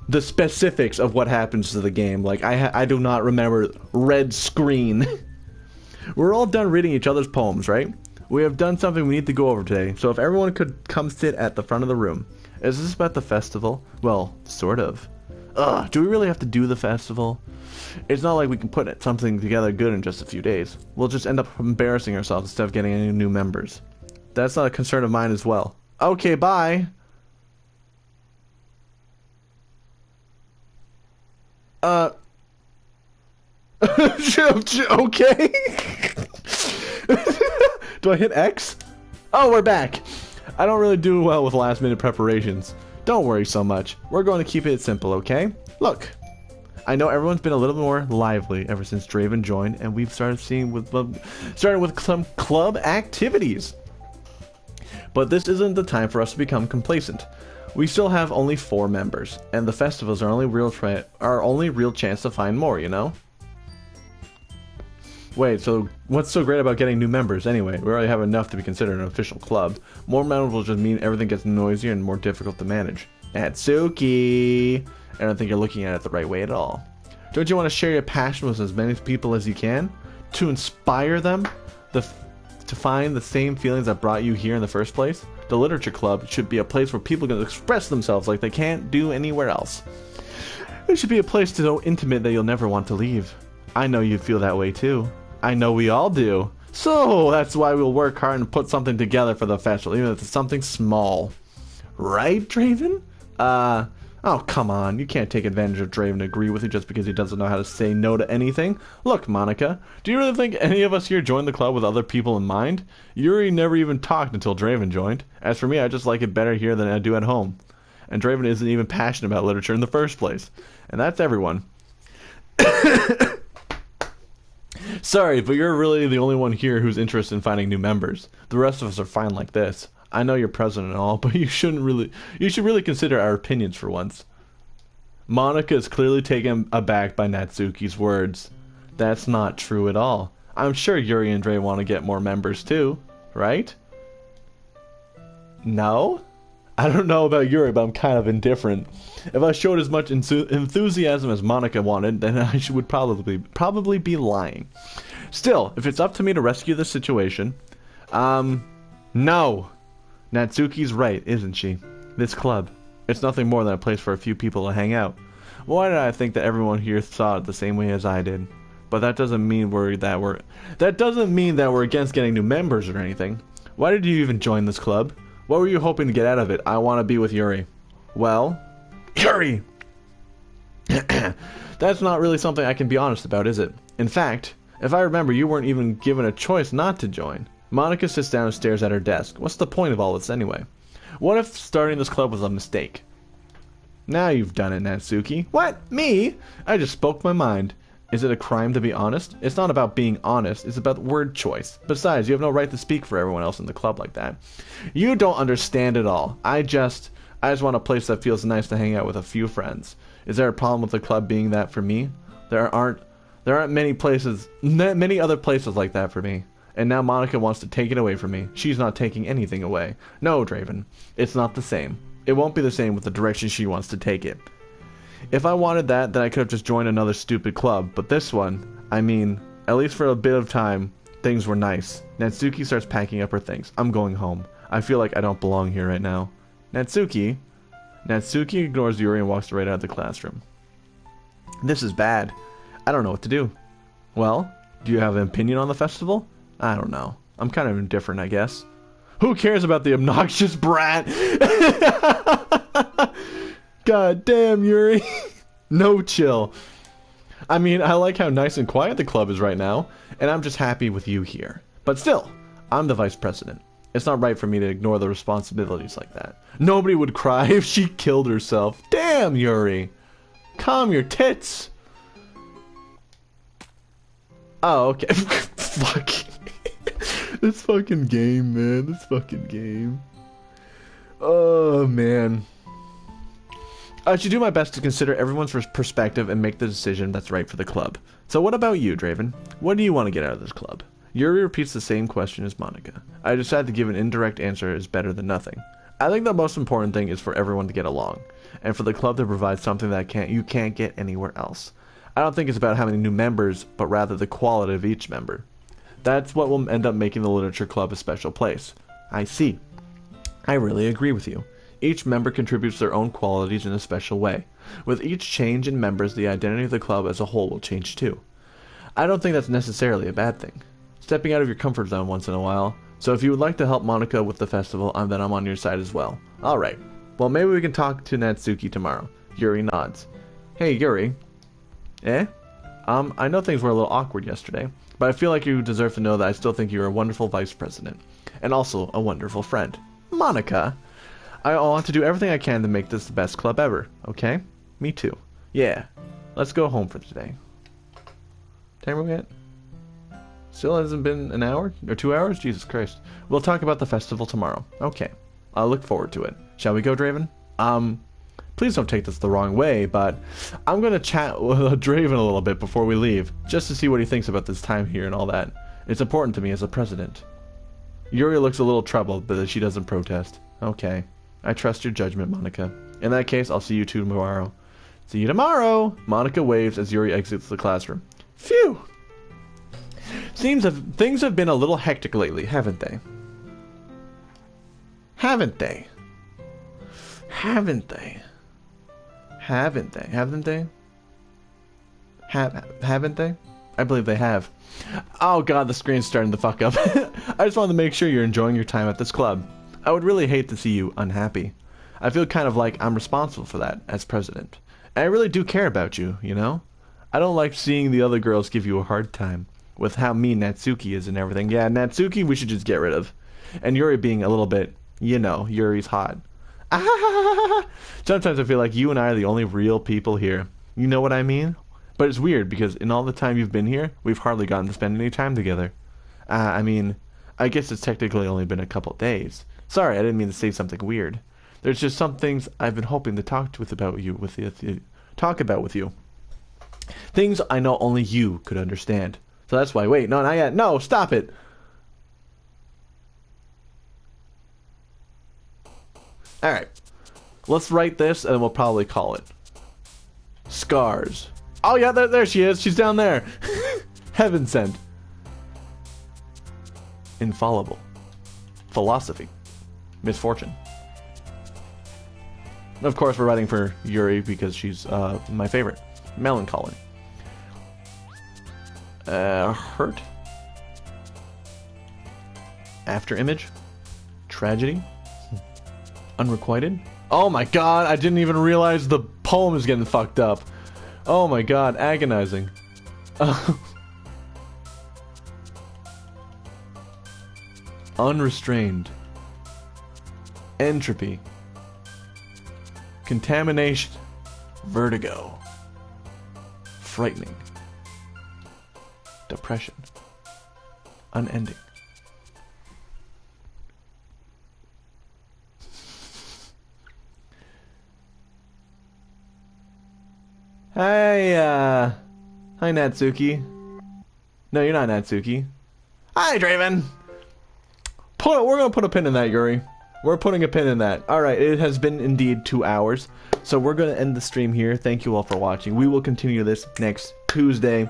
the specifics of what happens to the game. Like, I do not remember red screen. We're all done reading each other's poems, right? We have done something we need to go over today. So if everyone could come sit at the front of the room. Is this about the festival? Well, sort of. Ugh, do we really have to do the festival? It's not like we can put something together good in just a few days. We'll just end up embarrassing ourselves instead of getting any new members. That's not a concern of mine as well. Okay, bye. Okay. Do I hit X? Oh, we're back. I don't really do well with last minute preparations. Don't worry so much. We're going to keep it simple, okay? Look. I know everyone's been a little more lively ever since Draven joined, and we've started with some club activities. But this isn't the time for us to become complacent. We still have only 4 members, and the festivals are our only real chance to find more, Wait, so what's so great about getting new members anyway? We already have enough to be considered an official club. More members will just mean everything gets noisier and more difficult to manage. Natsuki! I don't think you're looking at it the right way at all. Don't you want to share your passion with as many people as you can? To inspire them? To find the same feelings that brought you here in the first place? The Literature Club should be a place where people can express themselves like they can't do anywhere else. It should be a place so intimate that you'll never want to leave. I know you feel that way too. I know we all do. So that's why we'll work hard and put something together for the festival, even if it's something small. Right, Draven? Oh, come on. You can't take advantage of Draven to agree with you just because he doesn't know how to say no to anything. Look, Monica, do you really think any of us here joined the club with other people in mind? Yuri never even talked until Draven joined. As for me, I just like it better here than I do at home. And Draven isn't even passionate about literature in the first place. And that's everyone. Sorry, but you're really the only one here who's interested in finding new members. The rest of us are fine like this. I know you're president and all, but you should really consider our opinions for once. Monica is clearly taken aback by Natsuki's words. That's not true at all. I'm sure Yuri and Dre want to get more members too, right? No? I don't know about Yuri, but I'm kind of indifferent. If I showed as much enthusiasm as Monica wanted, then I would probably be lying. Still, if it's up to me to rescue the situation, no. Natsuki's right, isn't she? This club, it's nothing more than a place for a few people to hang out. Why did I think that everyone here saw it the same way as I did? But that doesn't mean we're against getting new members or anything. Why did you even join this club? What were you hoping to get out of it? I want to be with Yuri. Well, Yuri! That's not really something I can be honest about, is it? In fact, if I remember, you weren't even given a choice not to join. Monica sits down and stares at her desk. What's the point of all this anyway? What if starting this club was a mistake? Now you've done it, Natsuki. What? Me? I just spoke my mind. Is it a crime to be honest? It's not about being honest, it's about word choice. Besides, you have no right to speak for everyone else in the club like that. You don't understand at all. I just want a place that feels nice to hang out with a few friends. Is there a problem with the club being that for me? There aren't many other places like that for me. And now Monica wants to take it away from me. She's not taking anything away. No, Draven. It's not the same. It won't be the same with the direction she wants to take it. If I wanted that, then I could have just joined another stupid club. But this one, I mean, at least for a bit of time, things were nice. Natsuki starts packing up her things. I'm going home. I feel like I don't belong here right now. Natsuki ignores Yuri and walks right out of the classroom. This is bad. I don't know what to do. Well, do you have an opinion on the festival? I don't know. I'm kind of indifferent, I guess. Who cares about the obnoxious brat? God damn, Yuri. No chill. I mean, I like how nice and quiet the club is right now, and I'm just happy with you here. But still, I'm the vice president. It's not right for me to ignore the responsibilities like that. Nobody would cry if she killed herself. Damn, Yuri. Calm your tits. Oh, okay. Fuck. This fucking game, man. This fucking game. Oh, man. I should do my best to consider everyone's perspective and make the decision that's right for the club. So what about you, Draven? What do you want to get out of this club? Yuri repeats the same question as Monica. I decided to give an indirect answer is better than nothing. I think the most important thing is for everyone to get along, and for the club to provide something that you can't get anywhere else. I don't think it's about having new members, but rather the quality of each member. That's what will end up making the Literature Club a special place. I see. I really agree with you. Each member contributes their own qualities in a special way. With each change in members, the identity of the club as a whole will change too. I don't think that's necessarily a bad thing. Stepping out of your comfort zone once in a while. So if you would like to help Monica with the festival, then I'm on your side as well. Alright. Well, maybe we can talk to Natsuki tomorrow. Yuri nods. Hey, Yuri. Eh? I know things were a little awkward yesterday, but I feel like you deserve to know that I still think you're a wonderful vice president. And also a wonderful friend. Monica! I want to do everything I can to make this the best club ever, okay? Me too. Yeah. Let's go home for today. Time are we at? Still hasn't been an hour? Or 2 hours? Jesus Christ. We'll talk about the festival tomorrow. Okay. I'll look forward to it. Shall we go, Draven? Please don't take this the wrong way, but I'm gonna chat with Draven a little bit before we leave, just to see what he thinks about this time here and all that. It's important to me as a president. Yuri looks a little troubled, but she doesn't protest. Okay. I trust your judgment, Monica. In that case, I'll see you two tomorrow. See you tomorrow! Monica waves as Yuri exits the classroom. Phew! Things have been a little hectic lately, haven't they? Haven't they? Haven't they? Haven't they? Haven't they? Haven't they? I believe they have. Oh god, the screen's starting to fuck up. I just wanted to make sure you're enjoying your time at this club. I would really hate to see you unhappy. I feel kind of like I'm responsible for that as president. And I really do care about you, you know? I don't like seeing the other girls give you a hard time with how mean Natsuki is and everything. Yeah, Natsuki we should just get rid of. And Yuri being a little bit, you know, Yuri's hot. Sometimes I feel like you and I are the only real people here. You know what I mean? But it's weird because in all the time you've been here, we've hardly gotten to spend any time together. I mean, I guess it's technically only been a couple days. Sorry, I didn't mean to say something weird. There's just some things I've been hoping to talk about with you. Things I know only you could understand. So that's why. Wait, no, not yet. No, stop it. All right, let's write this and we'll probably call it Scars. Oh yeah, there she is. She's down there. Heaven sent. Infallible. Philosophy. Misfortune. Of course, we're writing for Yuri because she's my favorite. Melancholy. Hurt. After image. Tragedy. Unrequited. Oh my god, I didn't even realize the poem is getting fucked up. Oh my god, agonizing. Unrestrained. Entropy. Contamination. Vertigo. Frightening. Depression. Unending. Hi, hi Natsuki. No, you're not Natsuki. Hi, Draven! We're gonna put a pin in that, Yuri. We're putting a pin in that. Alright, it has been indeed 2 hours. So we're gonna end the stream here. Thank you all for watching. We will continue this next Tuesday.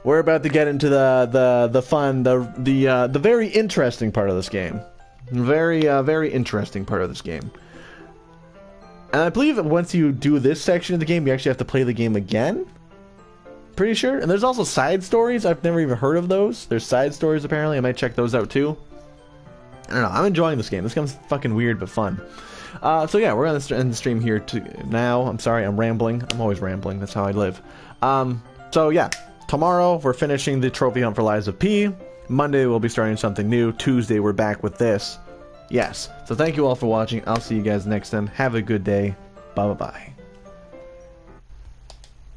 We're about to get into the fun, the very interesting part of this game. Very interesting part of this game. And I believe that once you do this section of the game, you actually have to play the game again. Pretty sure. And there's also side stories. I've never even heard of those. There's side stories apparently. I might check those out too. I don't know. I'm enjoying this game. This game's fucking weird but fun. So yeah, we're gonna end the stream here now. I'm sorry, I'm rambling. I'm always rambling. That's how I live. So yeah, tomorrow we're finishing the trophy hunt for Lies of P. Monday we'll be starting something new. Tuesday we're back with this. Yes. So thank you all for watching. I'll see you guys next time. Have a good day. Bye bye.